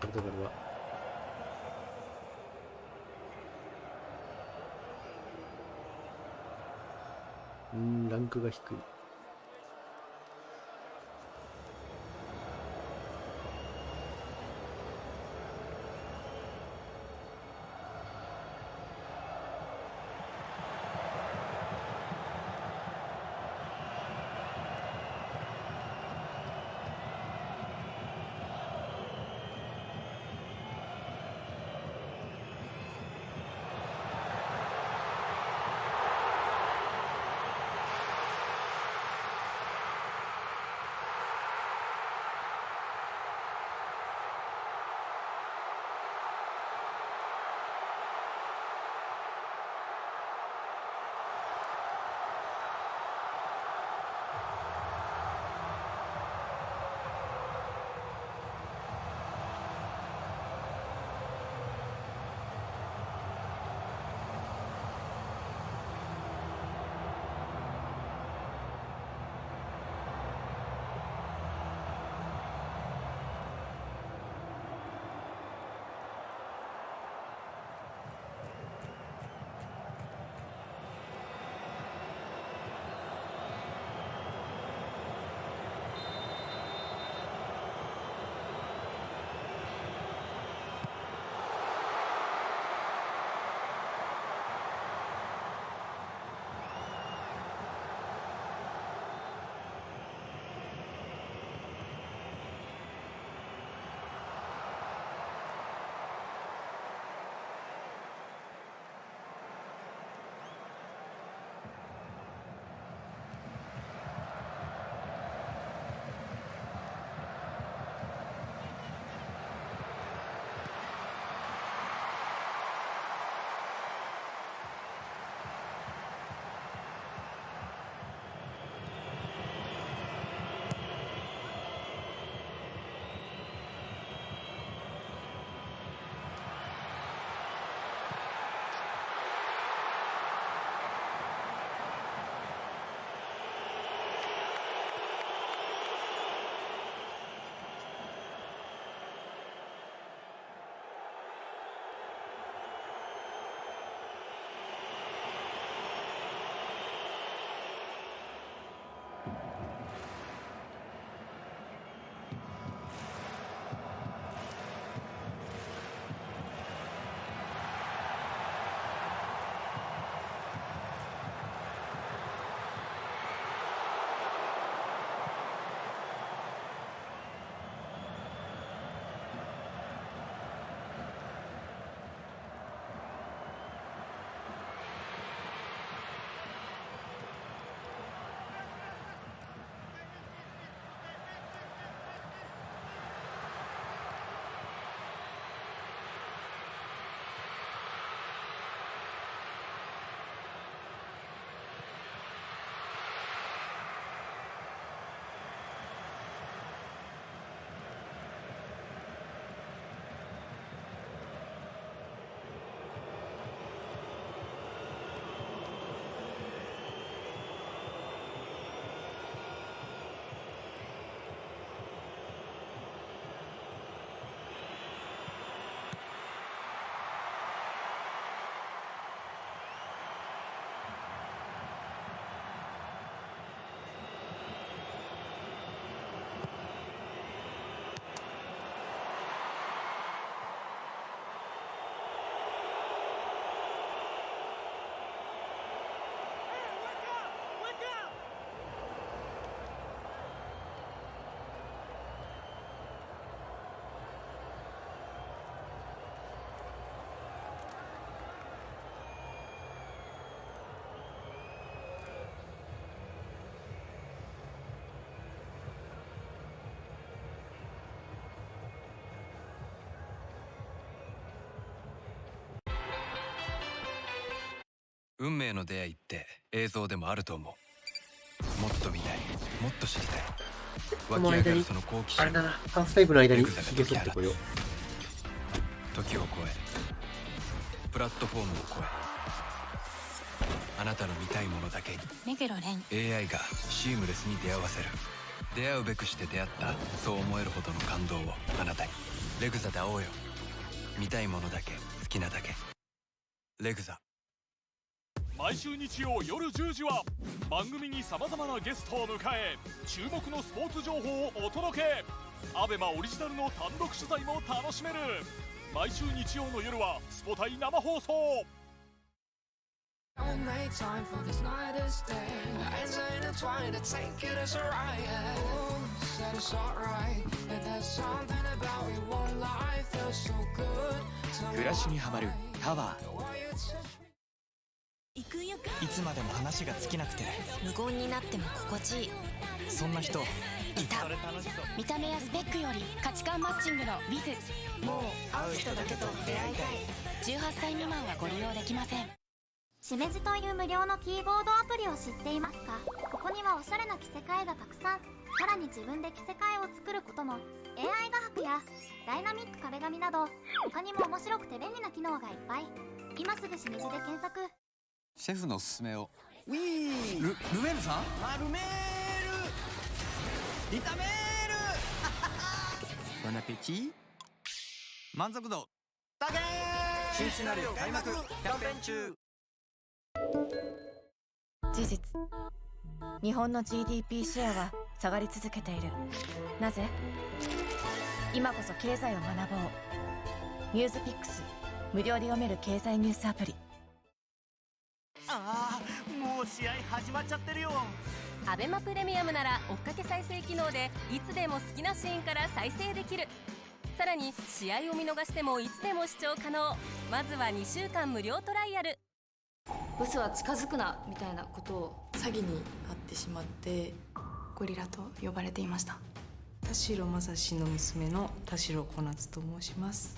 ポルトガルは。ランクが低い。運命の出会いって映像でもあると思う。もっと見たい、もっと知りたい。湧き上がるその好奇心。あれだな、ハーフタイムの間にひげ剃ってこよう。時を超え、プラットフォームを超え、あなたの見たいものだけに目黒蓮 AI がシームレスに出会わせる。出会うべくして出会った、そう思えるほどの感動をあなたに。レグザで会おうよ。見たいものだけ、好きなだけ。レグザ。毎週日曜夜10時は番組にさまざまなゲストを迎え、注目のスポーツ情報をお届け。アベマオリジナルの単独取材も楽しめる。毎週日曜の夜はスポタイ生放送。暮らしにハマるタワー。いつまでも話が尽きなくて無言になっても心地いい。そんな人いた。見た目やスペックより価値観マッチングの WIZ。 もう会う人だけと出会いたい。18歳未満はご利用できません。しめじという無料のキーボードアプリを知っていますか？ここにはおしゃれな着せ替えがたくさん。さらに自分で着せ替えを作ることも。 AI 画伯やダイナミック壁紙など他にも面白くて便利な機能がいっぱい。今すぐしめじで検索。シェフのおすすめを。ウィールメールさん、ルメールリタメールボナペチー。満足度高い。新シナリオ開幕キャンペーン中。事実、日本の GDP シェアは下がり続けている。なぜ？今こそ経済を学ぼう。ニュースピックス無料で読める経済ニュースアプリ。ああ、もう試合始まっちゃってるよ。アベマプレミアムなら追っかけ再生機能でいつでも好きなシーンから再生できる。さらに試合を見逃してもいつでも視聴可能。まずは2週間無料トライアル。ボスは近づくなみたいなことを詐欺に遭ってしまってゴリラと呼ばれていました。田代正史の娘の田代小夏と申します。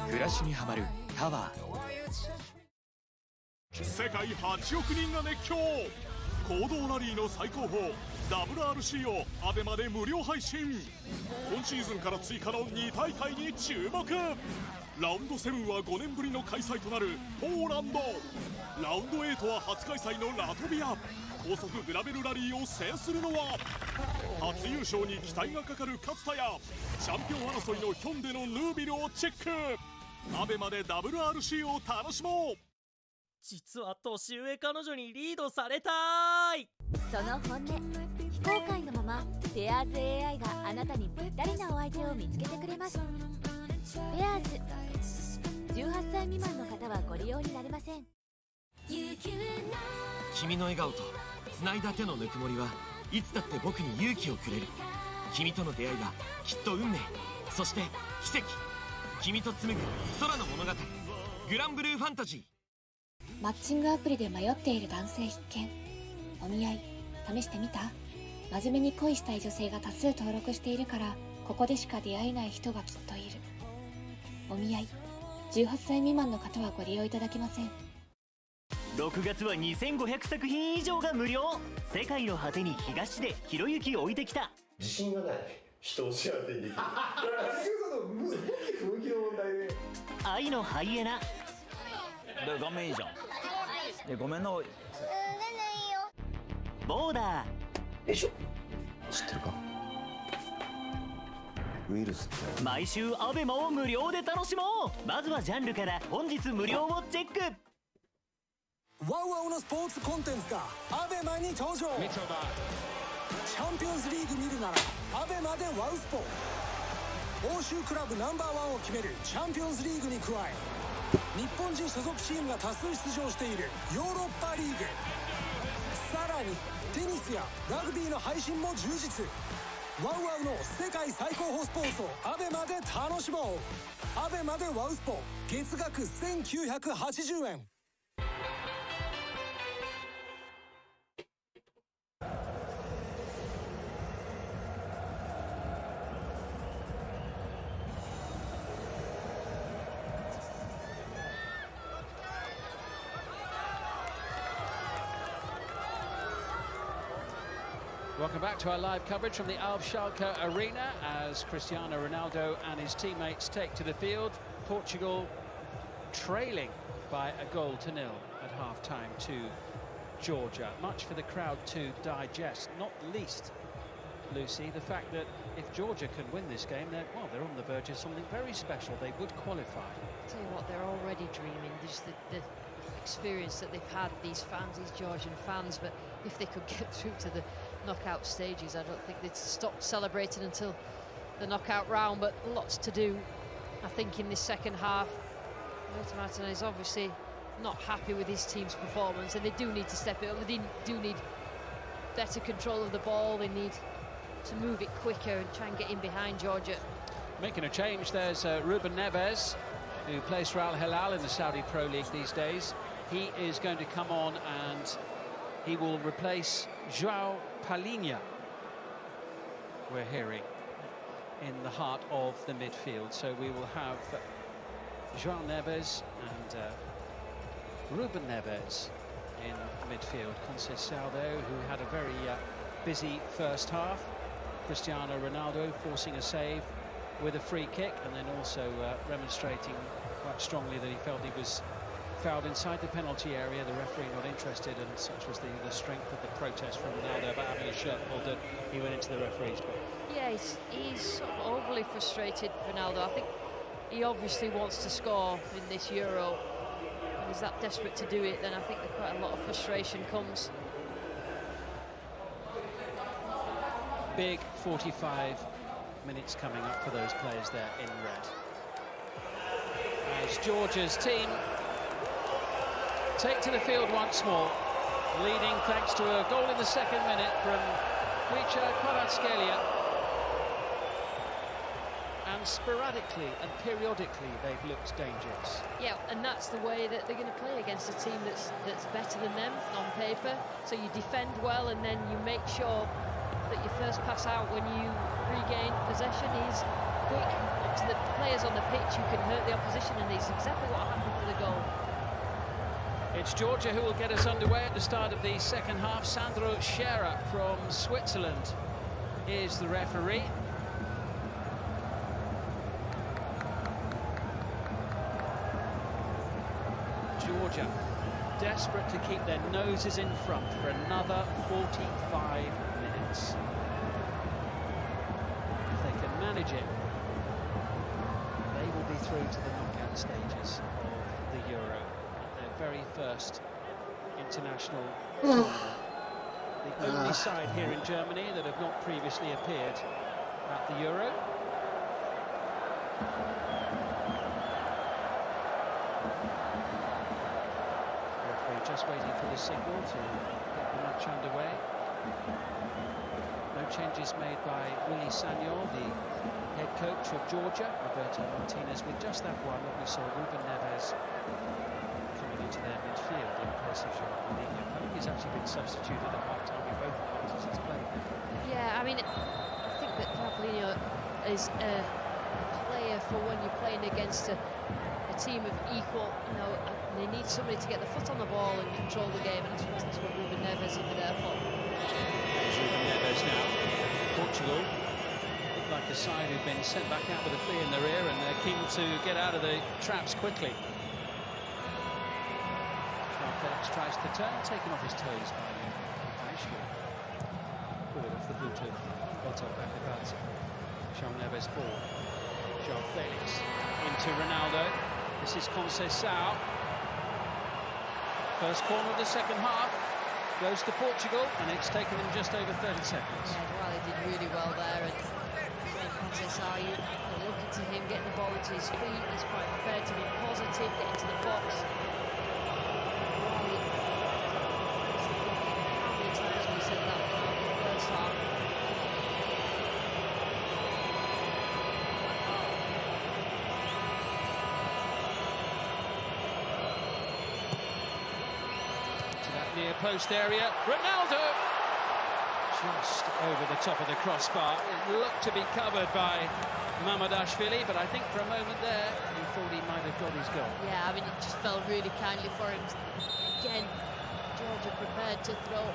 暮らしにハマるタワー。世界8億人が熱狂。公道ラリーの最高峰 WRC をアベマで無料配信。今シーズンから追加の2大会に注目。ラウンド7は5年ぶりの開催となるポーランド。ラウンド8は初開催のラトビア。高速グラベルラリーを制するのは、初優勝に期待がかかる勝田やチャンピオン争いのヒョンデのヌービルをチェック。アベマで WRC を楽しもう。実は年上彼女にリードされたい。その本音、非公開のままペアーズ AI があなたにぴったりなお相手を見つけてくれます。ペアーズ、18歳未満の方はご利用になれません。君の笑顔と繋いだ手のぬくもりはいつだって僕に勇気をくれる。君との出会いはきっと運命、そして奇跡。君と紡ぐ空の物語、グランブルーファンタジー。マッチングアプリで迷っている男性必見。お見合い試してみた？真面目に恋したい女性が多数登録しているから、ここでしか出会えない人がきっといる。お見合い、18歳未満の方はご利用いただけません。6月は2500作品以上が無料。世界の果てに東でひろゆき置いてきた。自信がない人を幸せにできる。向きの問題で。愛のハイエナ。画面いいじゃん。ごめんな。ボーダー。よいしょ。知ってるか？ウイルスって毎週アベマを無料で楽しもう。まずはジャンルから本日無料をチェック。ワウワウのスポーツコンテンツがアベマに登場。チャンピオンズリーグ見るならアベマでワウスポ。欧州クラブナンバーワンを決めるチャンピオンズリーグに加え、日本人所属チームが多数出場しているヨーロッパリーグ、さらにテニスやラグビーの配信も充実。ワウワウの世界最高峰スポーツをアベマで楽しもう。アベマでワウスポ、月額1980円。Welcome back to our live coverage from the Schalke Arena as Cristiano Ronaldo and his teammates take to the field. Portugal trailing by a goal to nil at half-time to Georgia. Much for the crowd to digest, not least, Lucy, the fact that if Georgia can win this game, they're on the verge of something very special. They would qualify. I'll tell you what, they're already dreaming. Just the experience that they've had, these fans, these Georgian fans, but if they could get through to the knockout stages, I don't think they'd stop celebrating until the knockout round, but lots to do, I think, in this second half. Martinez is obviously not happy with his team's performance, and they do need to step it up. They do need better control of the ball. They need to move it quicker and try and get in behind Georgia. Making a change, there's Ruben Neves, who plays for Al Hilal in the Saudi Pro League these days. He is going to come on and he will replace João Palhinha, we're hearing, in the heart of the midfield. So we will have João Neves and Ruben Neves in midfield. Conceição, though, who had a very busy first half. Cristiano Ronaldo forcing a save with a free kick, and then also remonstrating quite strongly that he felt he was fouled inside the penalty area. The referee not interested, and such was the strength of the protest from Ronaldo about having his shirt pulled that he went into the referee's book. Yeah, he's sort of overly frustrated, Ronaldo. I think he obviously wants to score in this Euro, and he's that desperate to do it, then I think that quite a lot of frustration comes. Big 45 minutes coming up for those players there in red. As Georgia's team take to the field once more, leading thanks to a goal in the second minute from Kwicha Kvaratskhelia. And sporadically and periodically they've looked dangerous. Yeah, and that's the way that they're going to play against a team that's better than them on paper. So you defend well, and then you make sure that your first pass out when you regain possession is quick to the players on the pitch who can hurt the opposition, and it's exactly what happened for the goal. It's Georgia who will get us underway at the start of the second half. Sandro Scherer from Switzerland is the referee. Georgia desperate to keep their noses in front for another 45 minutes. If they can manage it, they will be through to the knockout stages of the Euro, their very first international tournament. The only side here in Germany that have not previously appeared at the Euro. Referee just waiting for the signal to get the match underway. No changes made by Willy Sagnol, the head coach of Georgia. Roberto Martinez with just that one that we saw Ruben Neves coming into their midfield in place of João Palhinha. Palhinha's actually been substituted at half-time in both matches he's played. Yeah, I mean, I think that João Palhinha is a player for when you're playing against a team of equal, you know, they need somebody to get the foot on the ball and control the game, and that's what Ruben Neves will be there for. Ruben Neves now. Portugal look like a side who've been sent back out with a flea in their ear, and they're keen to get out of the traps quickly. Felix tries to turn, taken off his toes by Kipash. Forward off the boot of Otto Bakabatz. João Neves forward. João Felix into Ronaldo. This is Conceição. First corner of the second half goes to Portugal, and it's taken them just over 30 seconds. Yeah, well, they did really well there, and contest, are you? You're looking to him, getting the ball into his feet. He's quite prepared to be positive, get into the box. Right. How many times have we said that in the first half? To that near post area, Ronaldo! Just over the top of the crossbar. It looked to be covered by Mamardashvili, but I think for a moment there he thought he might have got his goal. Yeah, I mean, it just fell really kindly for him. Again, Georgia prepared to throw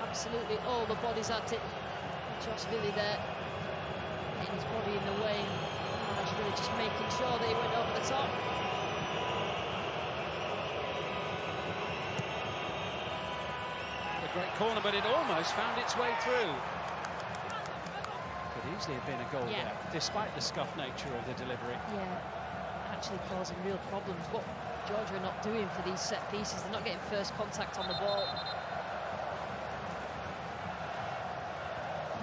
absolutely all the bodies at it. Mamardashvili there, getting his body in the way. Mamardashvili just making sure that he went over the top. Great corner, but it almost found its way through. Could easily have been a goal there, despite the scuff nature of the delivery. Yeah, actually causing real problems. What Georgia are not doing for these set pieces, they're not getting first contact on the ball.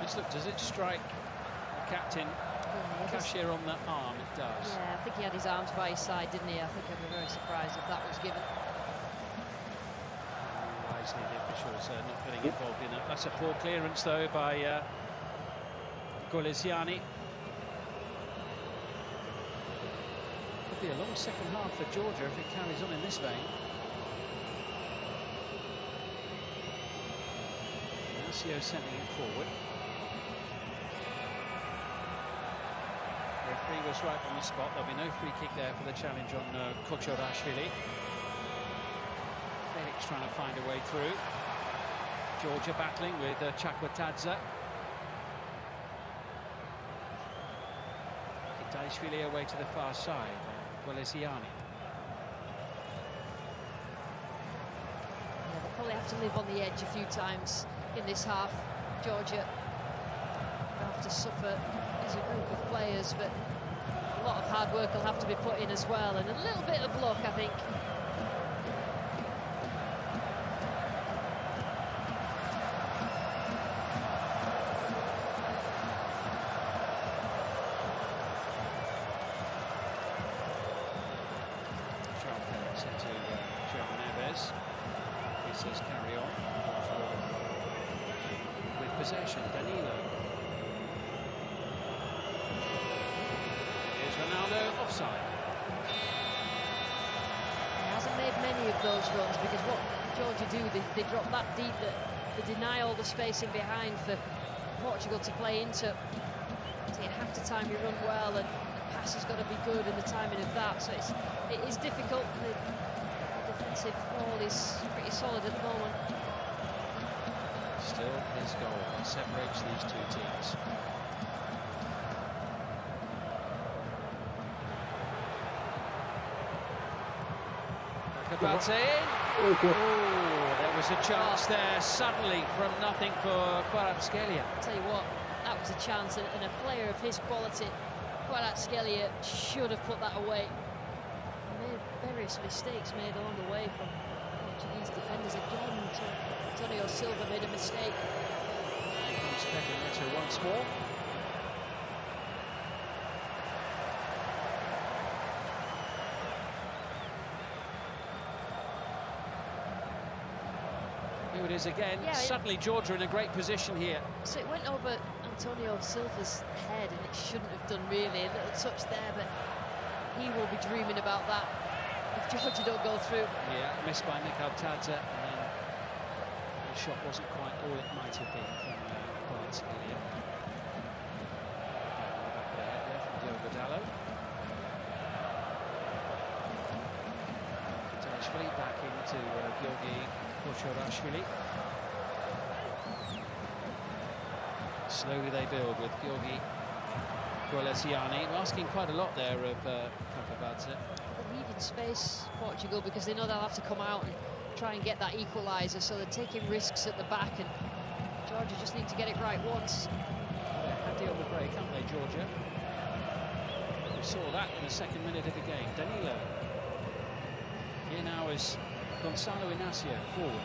This look, does it strike the captain Cashier on the arm? It does. Yeah, I think he had his arms by his side, didn't he? I think I'd be very surprised if that was given. The officials not getting involved in it. That's a poor clearance though by Golesiani. Could be a long second half for Georgia if it carries on in this vein. Ignacio sending it forward. The referee was right on the spot. There'll be no free kick there for the challenge on Kochorashvili. Felix trying to find a way through. Georgia battling with Chakwatadze. Kitaishvili away to the far side. Golesiani. Yeah, they'll probably have to live on the edge a few times in this half. Georgia will have to suffer as a group of players, but a lot of hard work will have to be put in as well, and a little bit of luck, I think. Carry on with possession. Danilo. Here's Ronaldo, offside. He hasn't made many of those runs because what Georgia do, they drop that deep that they deny all the spacing behind for Portugal to play into. So you have to time your run well, and the pass has got to be good and the timing of that. So it is difficult. The defensive wall is pretty solid at the moment. Still his goal that separates these two teams. Kabadze in. Oh, there was a chance there suddenly from nothing for Kvaratskhelia. I'll tell you what, that was a chance, and a player of his quality, Kvaratskhelia, should have put that away. Made various mistakes made along the way from Portuguese defenders again. Antonio Silva made a mistake. Here comes Petronetto once more. Here it is again. Yeah, suddenly Georgia in a great position here. So it went over Antonio Silva's head, and it shouldn't have done really. A little touch there, but he will be dreaming about that if Georgia don't go through. Yeah, missed by Nikabtadze, and then the shot wasn't quite all it might have been from Kvaratskhelia. Back of the head there from Diogo Dallo. Kitaishvili back into Georgi Kochorashvili. Slowly they build with Georgi Golesiani, asking quite a lot there of Kapabadze. They're leaving space, Portugal, because they know they'll have to come out and try and get that equaliser, so they're taking risks at the back, and Georgia just need to get it right once. They're handy on the break, aren't they, Georgia? We saw that in the second minute of the game. Danilo. Here now is Gonzalo Ignacio forward.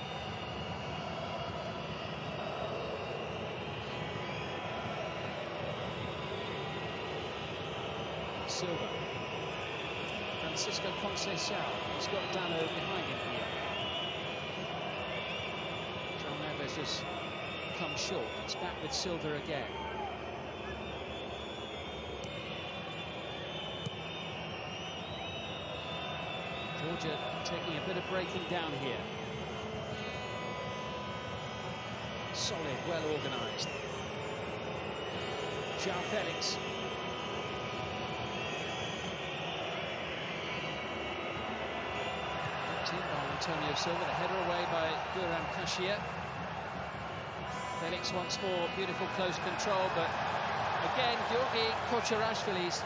Silva. Francisco Conceição. He's got Dallo behind him here. John Neves has come short. It's back with Silva again. Georgia taking a bit of breaking down here. Solid, well organised. João Felix. By Antonio Silva, the header away by Guram Kashia. Felix once more, beautiful close control, but again, Georgi Kocherashvili's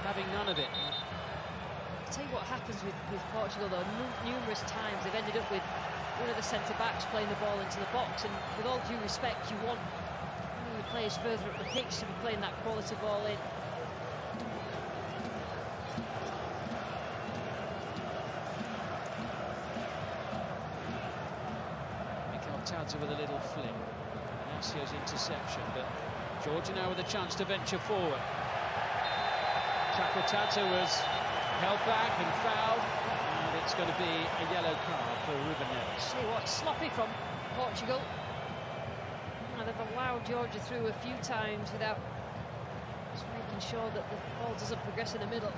having none of it. I'll tell you what happens with Portugal, though. Numerous times they've ended up with one of the centre-backs playing the ball into the box, and with all due respect, you want your players further up the pitch to be playing that quality ball in. Tadze with a little flick. Inaccio's interception, but Georgia now with a chance to venture forward. Chaka Tadze was held back and fouled, and it's going to be a yellow card for Ruben Neves. See what, sloppy from Portugal. Now they've allowed Georgia through a few times without just making sure that the ball doesn't progress in the middle.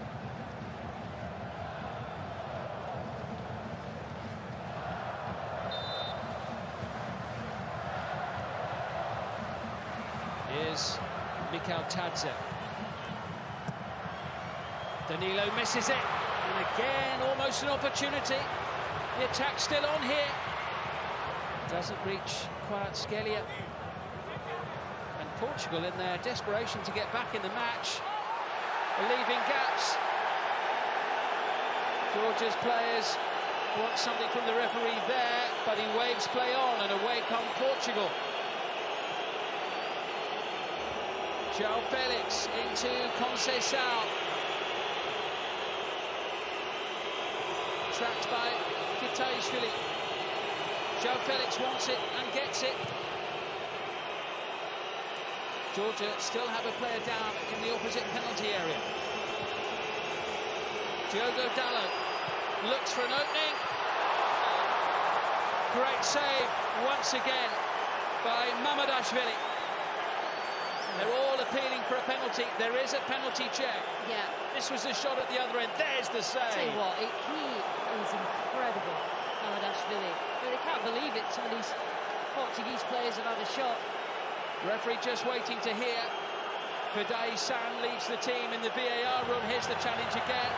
Here's Mikhail Tadze. Danilo misses it, and again almost an opportunity. The attack still on here. Doesn't reach Kvaratskhelia. And Portugal, in their desperation to get back in the match, are leaving gaps. Georgia's players want something from the referee there, but he waves play on, and away come Portugal. João Felix into Conceição. Trapped by Kitaishvili. João Felix wants it and gets it. Georgia still have a player down in the opposite penalty area. Diogo Dallo looks for an opening. Great save once again by Mamadashvili. They're all appealing for a penalty. There is a penalty check. Yeah. This was the shot at the other end. There's the save. Tell you what, he is incredible, Mamadashvili. They can't believe it. Some of these Portuguese players have had a shot. Referee just waiting to hear. Fidei San leads the team in the VAR room. Here's the challenge again.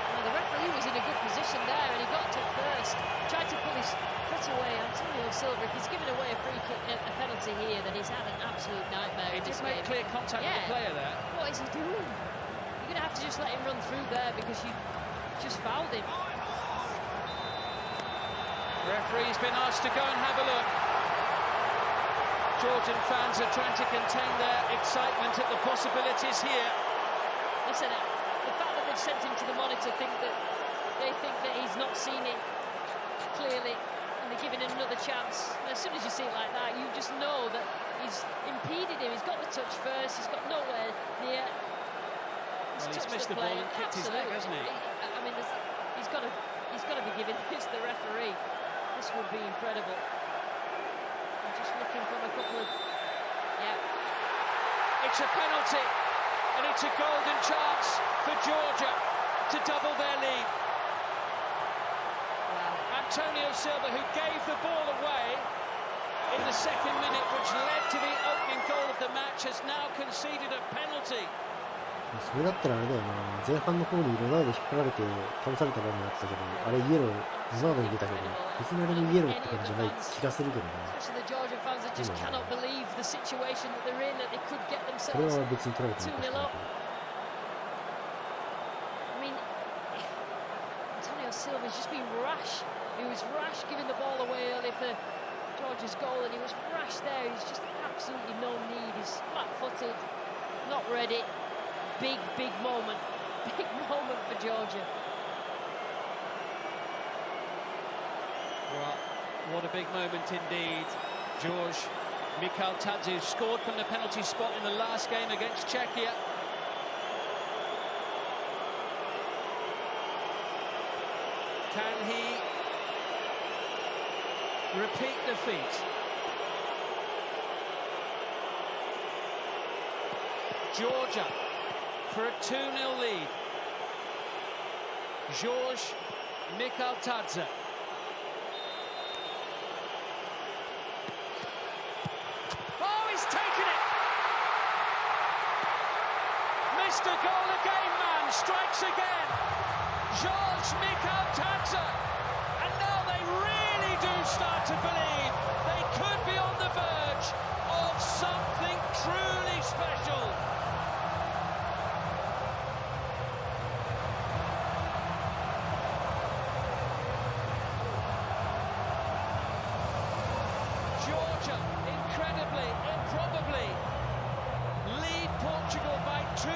Now, the referee was in a good position there, and he got to first. Tried to pull his foot away. Antonio Silva, if he's given away a free kick, a penalty here, then he's had an absolute nightmare. He did make clear contact with the player there. What is he doing? You're going to have to just let him run through there because you just fouled him. Referee's been asked to go and have a look. Georgian fans are trying to contain their excitement at the possibilities here. Listen, the fact that they've sent him to the monitor think that he's not seen it clearly, and they're giving him another chance. And as soon as you see it like that, you just know that he's impeded him. He's got the touch first. He's got nowhere near. He's missed the ball and kicked his leg, hasn't he? I mean, he's got to be giving this to the referee. This would be incredible. I'm just looking from a couple of. Yeah. It's a penalty, and it's a golden chance for Georgia to double their lead. Antonio Silva, who gave the ball away in the second minute, which led to the opening goal of the match, has now conceded a penalty. それだったらあれだよな、前半の方にロナウド引っ張られて倒された場面あったけど、あれイエロー、ロナウドに出たけど、別にあれもイエローって感じじゃない気がするけどな。それは別に取られてもおかしくないけど。Silva's just been rash. He was rash giving the ball away early for Georgia's goal, and he was rash there. He's just absolutely no need. He's flat-footed, not ready. Big moment. Big moment for Georgia. Well, what a big moment indeed. George Mikhail Tadze scored from the penalty spot in the last game against Czechia. Can he repeat the feat? Georgia for a 2-0 lead. George Mikhaltadze. Oh, he's taken it! Mr. Goal again, man, strikes again. George Mikhaltadze. And now they really do start to believe they could be on the verge of something truly special. Georgia, incredibly, improbably, lead Portugal by 2-0.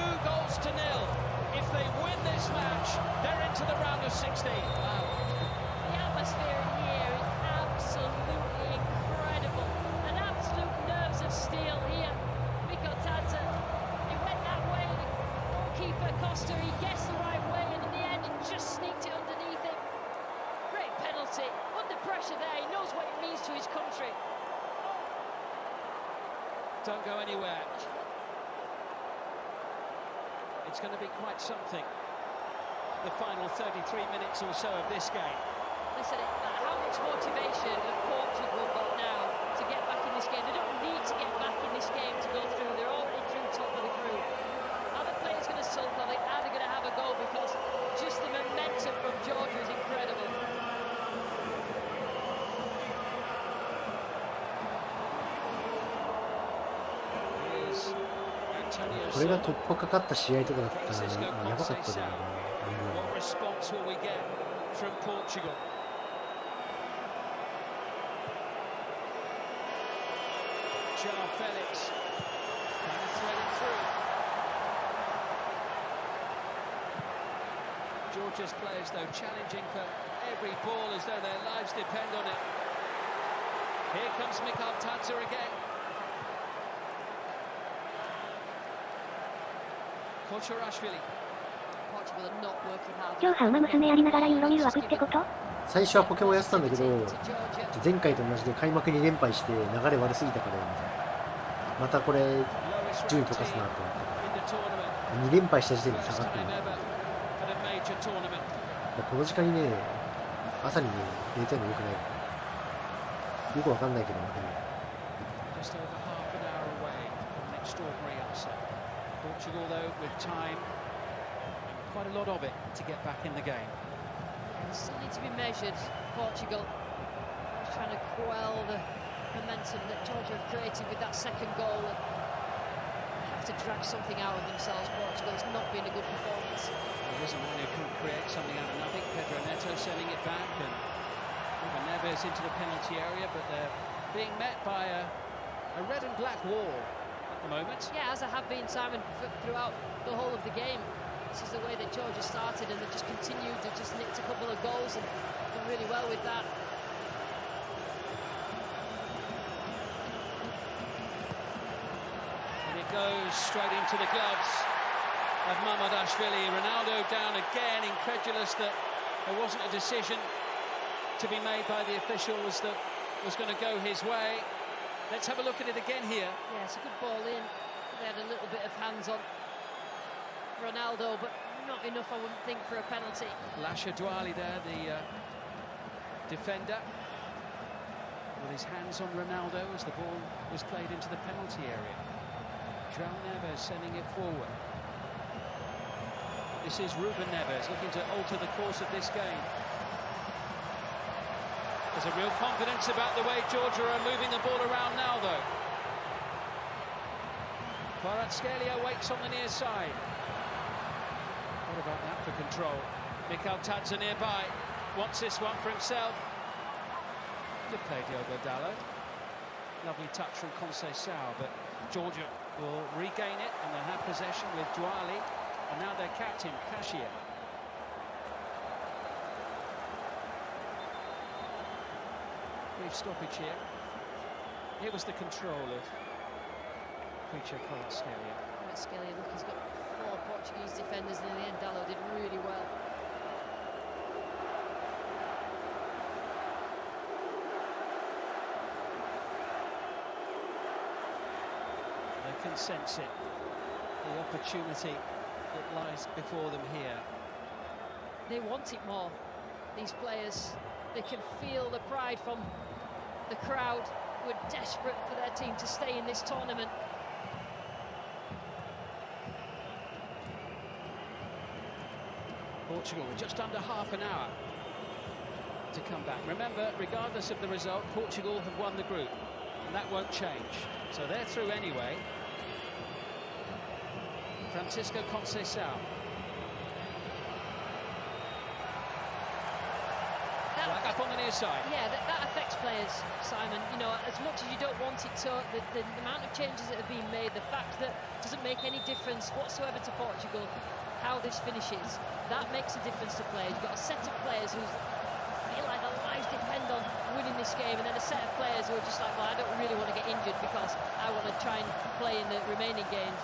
If they win this match, they're into the round of 16. Wow. The atmosphere in here is absolutely incredible. An absolute nerves of steel here. Mikhaltadze, he went that way, the goalkeeper Costa, he guessed the right way, and in the end, he just sneaked it underneath him. Great penalty. Under pressure there, he knows what it means to his country. Don't go anywhere. It's going to be quite something, the final 33 minutes or so of this game. Listen, how much motivation have Portugal got now to get back in this game? They don't need to get back in this game to go through. They're already through top of the group. Are the players going to sulk? Are they going to have a go? Because just the momentum from Georgia is incredible. これが突破かかった試合とかだったらやばかっただろうな。Georgia's players, though, challenging for every ball as though their lives depend on it. Here comes Mikhaltadze again. Kochorashvili. Portugal are not working hard. 超ハウマ娘やりながらユーロ見る枠ってこと？最初はポケモンやってたんだけど、前回と同じで開幕2連敗して流れ悪すぎたからまたこれ順位溶かすなと思って2連敗した時点で下がってる。この時間にね、朝にね、入れてるのよくない。よくわかんないけど、でも。Portugal, though, with time, quite a lot of it to get back in the game. They still need to be measured. Portugal trying to quell the momentum that Georgia have created with that second goal and have to drag something out of themselves. Portugal has not been a good performance. There is a man who can create something out of nothing. Pedro Neto sending it back and Ruben Neves into the penalty area, but they're being met by a red and black wall. Moment. Yeah, as I have been, Simon, throughout the whole of the game. This is the way that Georgia started, and they just continued. They just nicked a couple of goals and done really well with that. And it goes straight into the gloves of Mamardashvili. Ronaldo down again, incredulous that there wasn't a decision to be made by the officials that was going to go his way. Let's have a look at it again here. Yeah, it's a good ball in. They had a little bit of hands on Ronaldo, but not enough, I wouldn't think, for a penalty. Lasha Douali there, the defender, with his hands on Ronaldo as the ball was played into the penalty area. João Neves sending it forward. This is Ruben Neves looking to alter the course of this game. There's a real confidence about the way Georgia are moving the ball around now, though. Kvaratskhelia waits on the near side. What about that for control? Mikhaltadze nearby. Wants this one for himself. Good play, Diogo Dalot. Lovely touch from Conceição, but Georgia will regain it and they'll have possession with Douali. And now their captain, Kashia. Brief stoppage here. Here was the control of Kvaratskhelia. Kvaratskhelia, look, he's got 4 Portuguese defenders, and in the end, Dalot did really well. can sense it, the opportunity that lies before them here. They want it more, these players. They can feel the pride from the crowd who are desperate for their team to stay in this tournament. Portugal with just under half an hour to come back. Remember, regardless of the result, Portugal have won the group, and that won't change. So they're through anyway. Francisco Conceição. Right up on the near side. Yeah, that affects players, Simon. You know, as much as you don't want it to, the amount of changes that have been made, the fact that it doesn't make any difference whatsoever to Portugal how this finishes, that makes a difference to players. You've got a set of players who feel like their lives depend on winning this game, and then a set of players who are just like, well, I don't really want to get injured because I want to try and play in the remaining games.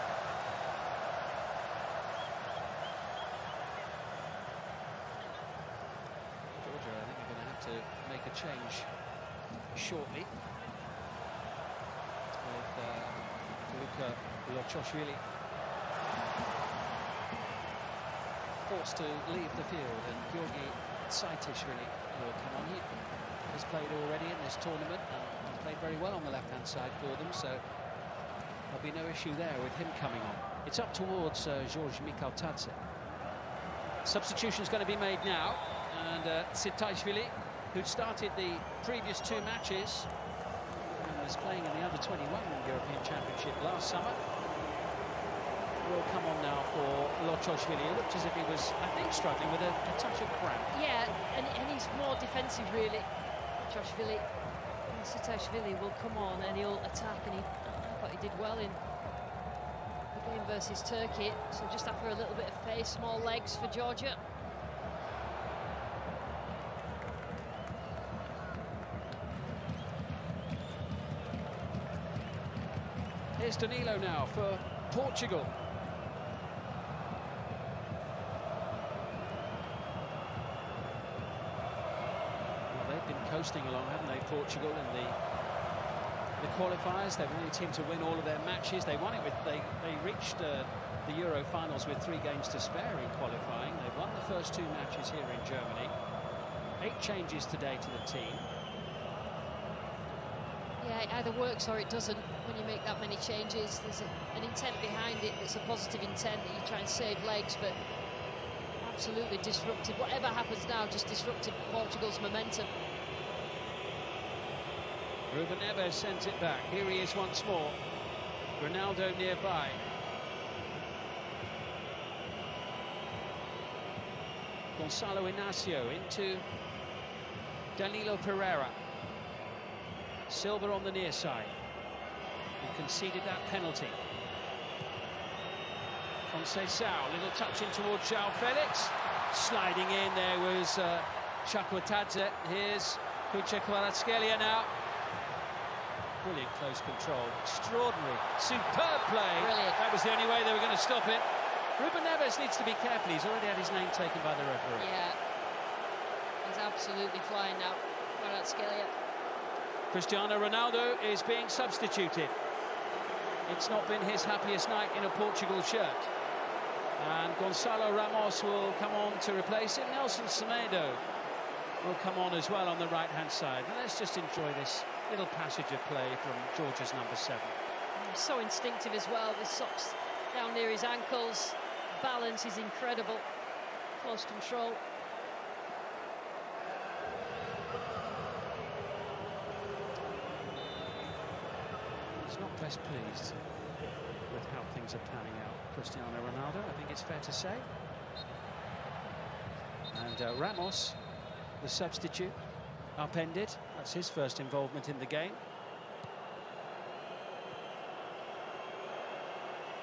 Georgia, I think, are going to have to make a change shortly with Luka forced to leave the field, and Georgi Saitishvili will come on. He has played already in this tournament and played very well on the left-hand side for them, so there'll be no issue there with him coming on. It's up towards George Mikhailtadze. Substitution's going to be made now, and Saitishvili, who'd started the previous two matches and was playing in the Under-21 European Championship last summer, will come on now for Lochoshvili. It looked as if he was, I think, struggling with a touch of cramp. Yeah, and he's more defensive, really. Lochoshvili. And Saitishvili will come on and he'll attack, and I thought he did well in the game versus Turkey. So just after a little bit of pace, small legs for Georgia. Here's Danilo now for Portugal. Coasting along, haven't they, Portugal, in the qualifiers. They're the only team to win all of their matches. They won it with, they reached the Euro finals with 3 games to spare in qualifying. They've won the first 2 matches here in Germany. 8 changes today to the team. Yeah, it either works or it doesn't when you make that many changes. There's an intent behind it that's a positive intent, that you try and save legs, but absolutely disruptive. Whatever happens now just disrupted Portugal's momentum. Ruben Neves sends it back. Here he is once more. Ronaldo nearby. Gonçalo Inácio into Danilo Pereira. Silva on the near side. He conceded that penalty. Conceição, little touch in towards João Felix. Sliding in there was Chukwuemeka. Here's Kucha Kvaratskhelia now. Brilliant close control, extraordinary, superb play. Brilliant. That was the only way they were going to stop it. Ruben Neves needs to be careful. He's already had his name taken by the referee. Yeah, he's absolutely flying now. Kvaratskhelia. Cristiano Ronaldo is being substituted. It's not been his happiest night in a Portugal shirt. And Gonçalo Ramos will come on to replace him. Nelson Semedo will come on as well on the right-hand side. And let's just enjoy this little passage of play from Georgia's number 7. So instinctive as well, with socks down near his ankles. Balance is incredible. Close control. He's not best pleased with how things are panning out, Cristiano Ronaldo, I think it's fair to say. And Ramos, the substitute, upended. That's his first involvement in the game.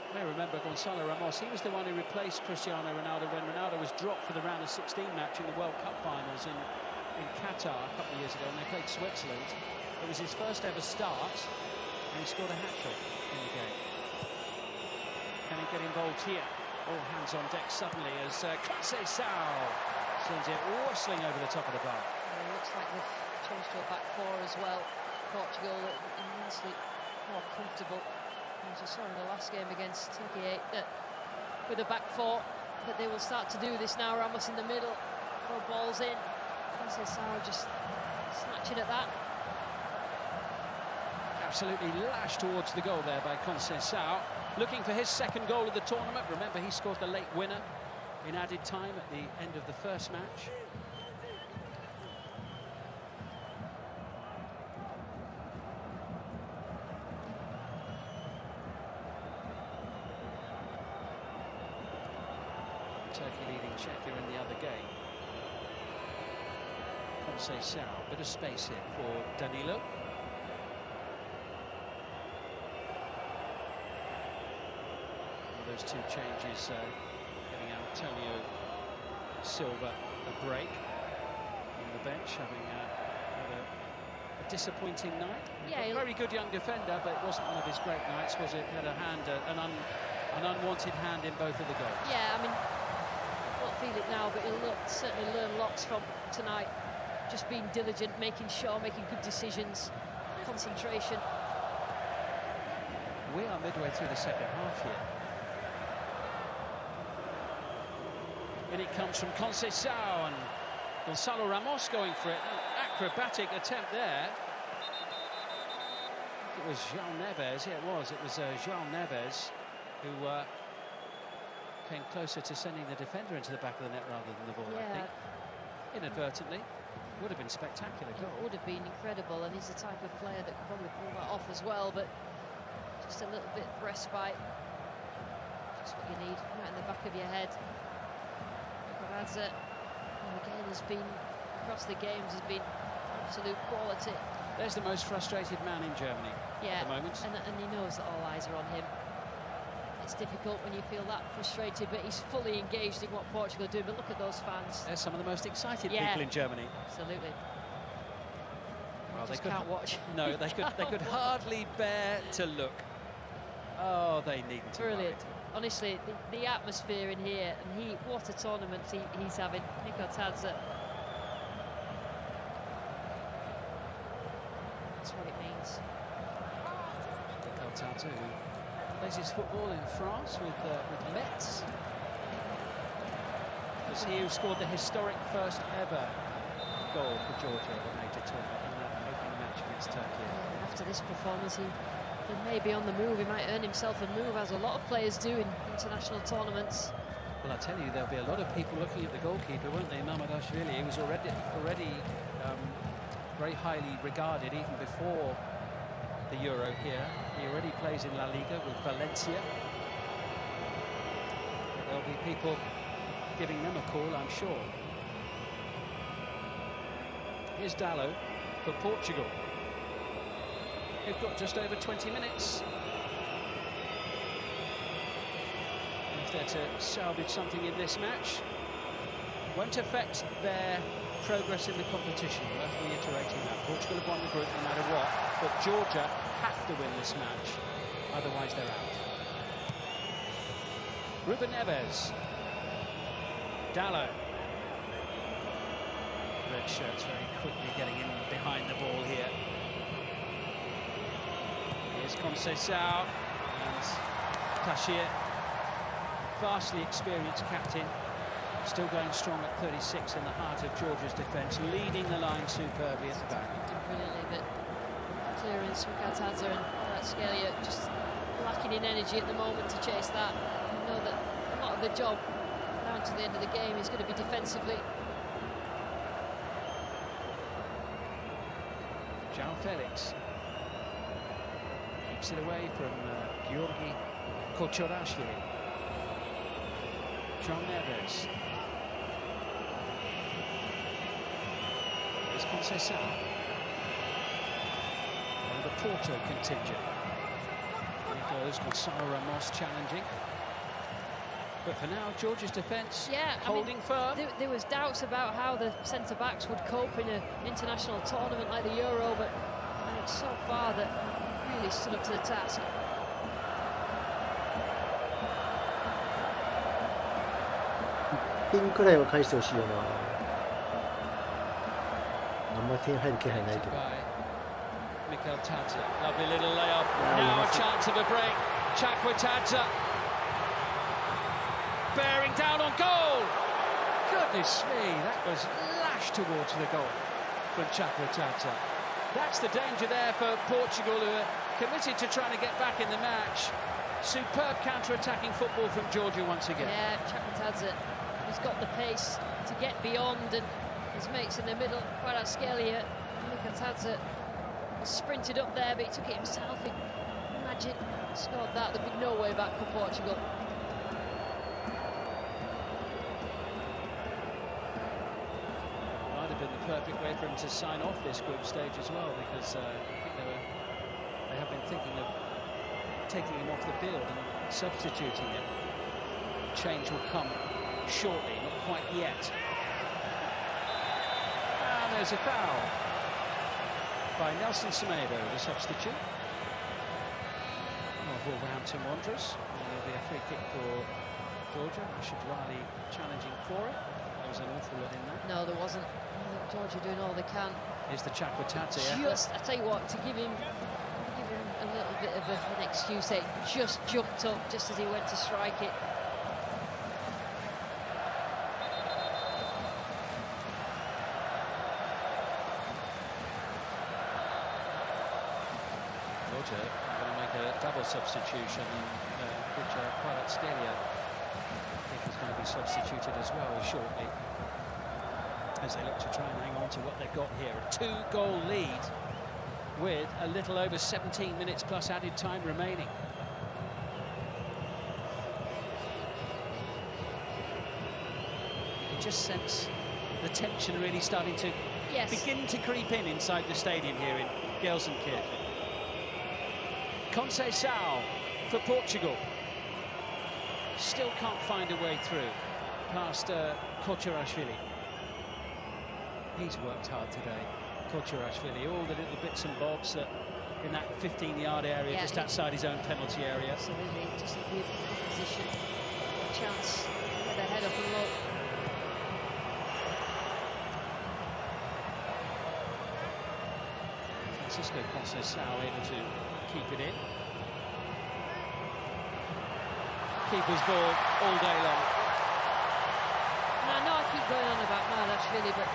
You may remember Gonçalo Ramos, he was the one who replaced Cristiano Ronaldo when Ronaldo was dropped for the round of 16 match in the World Cup finals in Qatar a couple of years ago, and they played Switzerland. It was his first ever start, and he scored a hat-trick in the game. Can he get involved here? All hands on deck suddenly as Conceição sends it whistling over the top of the bar. It looks like they've changed to a back 4 as well. Portugal immensely more comfortable As you saw in the last game against Turkey 8, that with a back four, that they will start to do this now. Ramos in the middle, throw balls in. Conceição just snatching at that. Absolutely lashed towards the goal there by Conceição, looking for his second goal of the tournament. Remember, he scored the late winner in added time at the end of the first match. Turkey leading Czechia in the other game. Conceição, bit of space here for Danilo. Those two changes giving Antonio Silva a break on the bench, having had a disappointing night. Yeah, A very good young defender, but it wasn't one of his great nights, was it? Had a hand, an unwanted hand in both of the goals. Yeah, I mean, I won't feel it now, but he'll certainly learn lots from tonight. Just being diligent, making sure, making good decisions, concentration. We are midway through the second half here. And it comes from Conceição, and Gonçalo Ramos going for it. An acrobatic attempt there. It was João Neves, yeah, it was João Neves who came closer to sending the defender into the back of the net rather than the ball, I think. Inadvertently. Would have been spectacular goal. It would have been incredible, and he's the type of player that could probably pull that off as well, but just a little bit of respite. That's what you need, right in the back of your head. Radza, again, has been, across the games, has been absolute quality. There's the most frustrated man in Germany at the moment. And he knows that all eyes are on him. It's difficult when you feel that frustrated, but he's fully engaged in what Portugal are doing. But look at those fans. They're some of the most excited people in Germany. Absolutely. Well, they can't watch. No, they could hardly bear to look. Oh, they needn't to. Brilliant. Honestly, the atmosphere in here, and what a tournament he's having. Nico Tadze. That's what it means. Nico Tadze, who plays his football in France with Metz. It was he who scored the historic first ever goal for Georgia at the major tournament in that opening match against Turkey. Yeah, after this performance, he may be on the move. He might earn himself a move, as a lot of players do in international tournaments. Well, I tell you, there'll be a lot of people looking at the goalkeeper, won't they? Mamardashvili, he was already very highly regarded even before the Euro here. He already plays in La Liga with Valencia. There'll be people giving them a call, I'm sure. Here's Dalot for Portugal. We've got just over 20 minutes. If they're to salvage something in this match, won't affect their progress in the competition. Worth reiterating that. Portugal have won the group no matter what, but Georgia have to win this match, otherwise they're out. Ruben Neves. Dalot. Red shirts very quickly getting in behind the ball here. Here's Conceição and Cashier, vastly experienced captain, still going strong at 36 in the heart of Georgia's defence, leading the line superbly at the back. Brilliantly, but clearance from Katadze and Kvaratskhelia just lacking in energy at the moment to chase that. You know that a lot of the job down to the end of the game is going to be defensively. João Felix keeps it away from Georgi Kochorashvili. João Neves. There's Conceição. One of the Porto contingent. Here goes Gonçalo Ramos challenging. But for now, Georgia's defence holding firm. There was doubts about how the centre-backs would cope in an international tournament like the Euro, but I think so far that really stood up to the task.1点くらいは返してほしいよな。あんまり点入る気配ないけど。Mikel Tadze, lovely little layup. Now a chance of a break. Chakwatadze bearing down on goal. Goodness me, that was lashed towards the goal from Chakwatadze. That's the danger there for Portugal, who are committed to trying to get back in the match. Superb counter-attacking football from Georgia once again. Yeah, Chakwatadze, he's got the pace to get beyond, and his mates in the middle, Kvaratskhelia, Chakwatadze sprinted up there, but he took it himself. Imagine scored that, there'd be no way back for Portugal. Might have been the perfect way for him to sign off this group stage as well, because I think they have been thinking of taking him off the field and substituting him. Change will come shortly, not quite yet. And there's a foul by Nelson Semedo, the substitute of Wolverhampton Wanderers. And there'll be a free kick for Georgia. Rashid Riley challenging for it. There was an awful lot in that. No, there wasn't. I think Georgia doing all they can. Here's the Chakwatadze Just, I tell you what, to give him a little bit of an excuse, he just jumped up just as he went to strike it. Georgia going to make a double substitution, and Kvaratskhelia I think is going to be substituted as well shortly, as they look to try and hang on to what they've got here. A 2-goal lead with a little over 17 minutes plus added time remaining. You can just sense the tension really starting to begin to creep in inside the stadium here in Gelsenkirchen. Conceição for Portugal. Still can't find a way through past Kocherashvili. He's worked hard today, Kocherashvili. All the little bits and bobs in that 15-yard area, just outside his own penalty area. Absolutely, just a beautiful position. A chance to get their head up and look. Francisco Conceição able to keep it in. Keeper's ball all day long. And I know I keep going on about Kvaratskhelia, but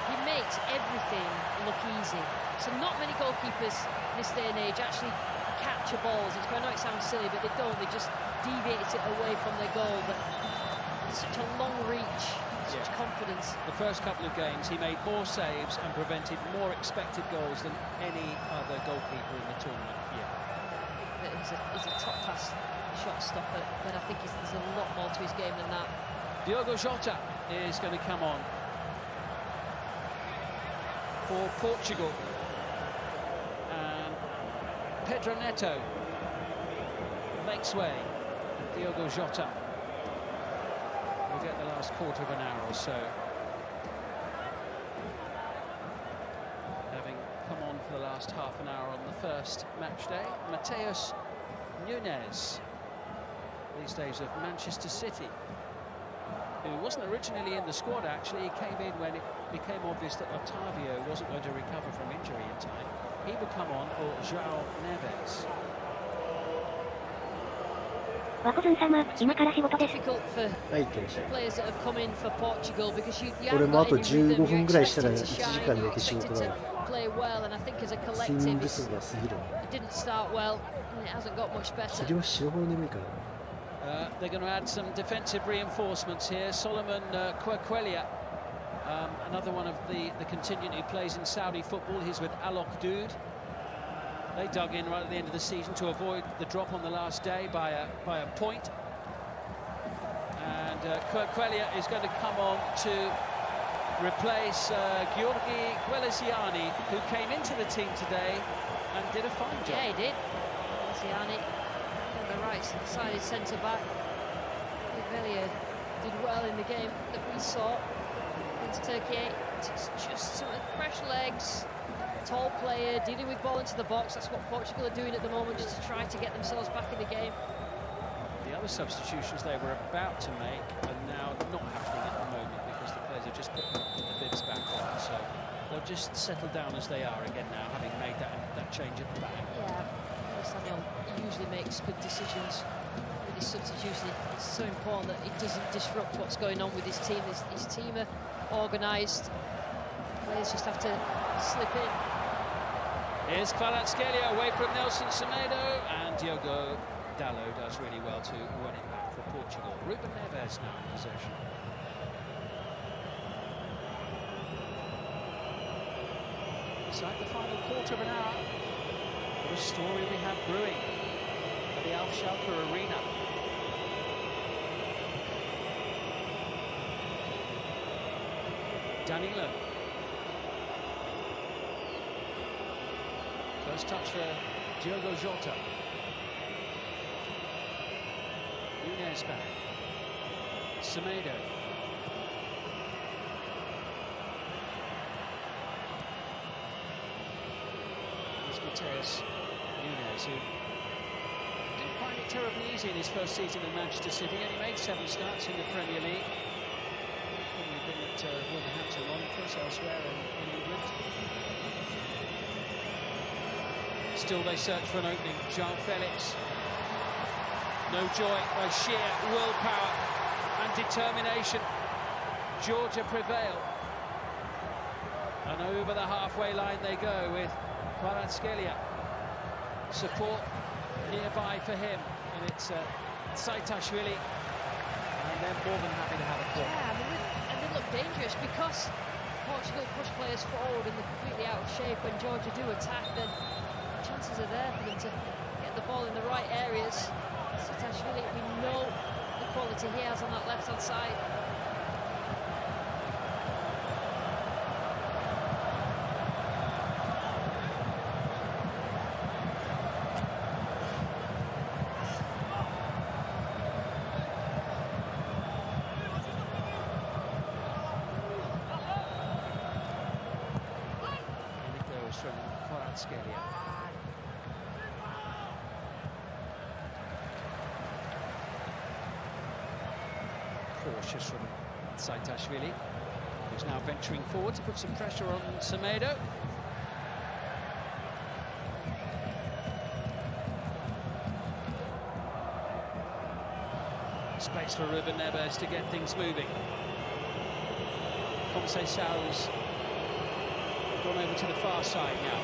he makes everything look easy. So not many goalkeepers in this day and age actually capture balls. I know it sounds silly, but they don't. They just deviate it away from their goal. But it's such a long reach, such confidence. The first couple of games, he made more saves and prevented more expected goals than any other goalkeeper in the tournament. He's a top-class shot stopper, but I think there's a lot more to his game than that. Diogo Jota is going to come on for Portugal, and Pedro Neto makes way. Diogo Jota will get the last quarter of an hour or so, having come on for the last half an hour on the first match day. Mateus Nunes, these days of Manchester City, who wasn't originally in the squad. Actually, he came in when it became obvious that Otavio wasn't going to recover from injury in time. He would come on for João Neves. Difficult for players that have come in for Portugal, because you haven't 俺もあ got と any rhythm, 15 分 you're ぐらいしたら expected 1 to 時 shine, 間寝 you're て仕 expected 事だ to play well, and I think as a 睡 collective 眠不足が過ぎる it didn't start well and it hasn't got much better. それは死ぬほど眠いから They're going to add some defensive reinforcements here. Solomon Kwekwelya, another one of the contingent who plays in Saudi football. He's with Alok Dood. They dug in right at the end of the season to avoid the drop on the last day by a point. And Kwekwelya is going to come on to replace Giorgi Gwelesiani, who came into the team today and did a fine job. Yeah, he did. Gwelesiani on the right-sided centre-back. Kwekwelya did well in the game that we saw against Turkey. It's just some fresh legs, tall player, dealing with ball into the box. That's what Portugal are doing at the moment, just to try to get themselves back in the game. The other substitutions they were about to make are now not happening at the moment, because the players are just putting the bibs back on. So they'll just settle down as they are again now, having made that change at the back. Yeah, Samuel he usually makes good decisions with his substitution. It's so important that he doesn't disrupt what's going on with his team. His team are organised. Players just have to slip in. Here's Kvaratskhelia away from Nelson Semedo, and Diogo Dalot does really well to run it back for Portugal. Ruben Neves now in possession. Inside the final quarter of an hour, what a story we have brewing at the Alf Schalke Arena. Danilo. First touch for Diogo Jota. Nunes back. Semedo. There's Mateus Nunes, who didn't find it terribly easy in his first season in Manchester City. He only made 7 starts in the Premier League. Probably been at Wolverhampton, Wanderers, elsewhere in England. Still they search for an opening. João Felix. No joy, by sheer willpower and determination. Georgia prevail. And over the halfway line they go with Kvaratskhelia. Support nearby for him. And it's Saitashvili. And they're more than happy to have a corner. Yeah, I mean, and they look dangerous because Portugal push players forward and they're completely out of shape. When Georgia do attack, then chances are there for them to get the ball in the right areas. Saitashvili, we know the quality he has on that left-hand side. And it goes from Kvaratskhelia. Cautious from Saitashvili, who's now venturing forward to put some pressure on Semedo. Space for Ruben Neves to get things moving. Conceição's gone over to the far side now,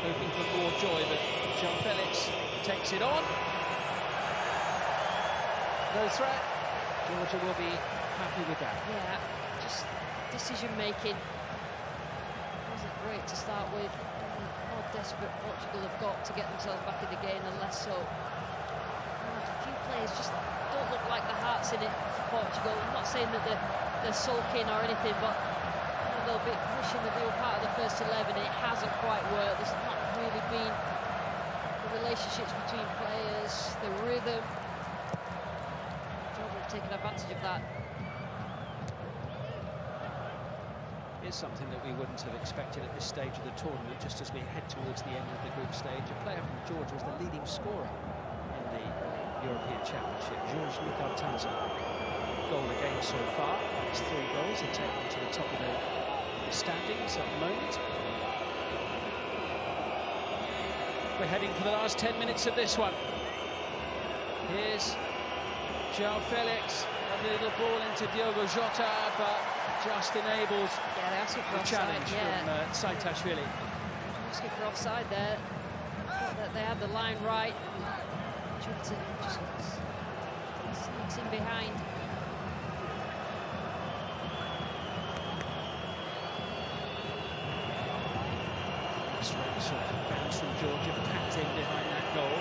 hoping for more joy, but João Felix takes it on. No threat. Georgia will be happy with that. Yeah, just decision-making wasn't great to start with. The more desperate Portugal have got to get themselves back in the game, the less so. A few players just don't look like the heart's in it for Portugal. I'm not saying that they're sulking or anything, but they'll be pushing the real part of the first 11, and it hasn't quite worked. There's not really been the relationships between players, the rhythm. Taking advantage of that. Here's something that we wouldn't have expected at this stage of the tournament, just as we head towards the end of the group stage. A player from Georgia was the leading scorer in the European Championship, George Mikhail. Goal again so far. It's 3 goals. They take them to the top of the standings at the moment. We're heading for the last 10 minutes of this one. Here's João Felix, a little ball into Diogo Jota, but just enables the challenge from Saitashvili. Asking for offside there. Thought that they had the line right. Jota just sneaks in behind. Strikes fans from Georgia packed in behind that goal.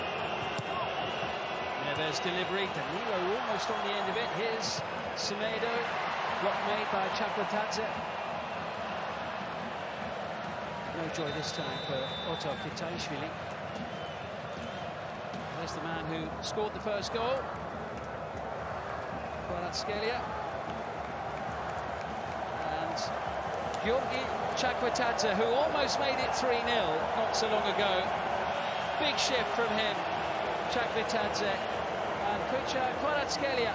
Neves delivery, Danilo almost on the end of it. Here's Semedo, block made by Chakotadze. No joy this time for Otto Kitaishvili. There's the man who scored the first goal. Kvaratskhelia. And Georgi Chakotadze, who almost made it 3-0 not so long ago. Big shift from him, Chakotadze. And Kvaratskhelia,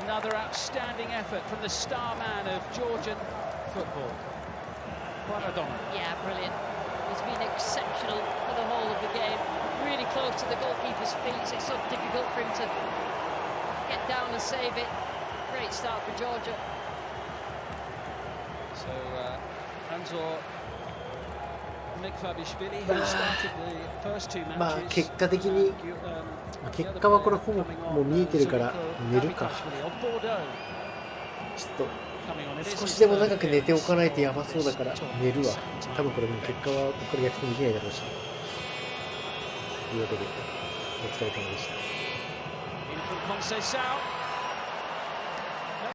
another outstanding effort from the star man of Georgian football, Maradona. Yeah, brilliant. He's been been exceptional for the whole of the game. Really close to the goalkeeper's feet, so it's so difficult for him to get down and save it. Great start for Georgia. So, Anzor Mikfabishvili, who started the first two matches. まあ結果的に、結果はこれほぼもう見えてるから寝るか。ちょっと少しでも長く寝ておかないとやばそうだから寝るわ。多分これもう結果はこれ逆転できないだろうし。というわけでお疲れ様でした。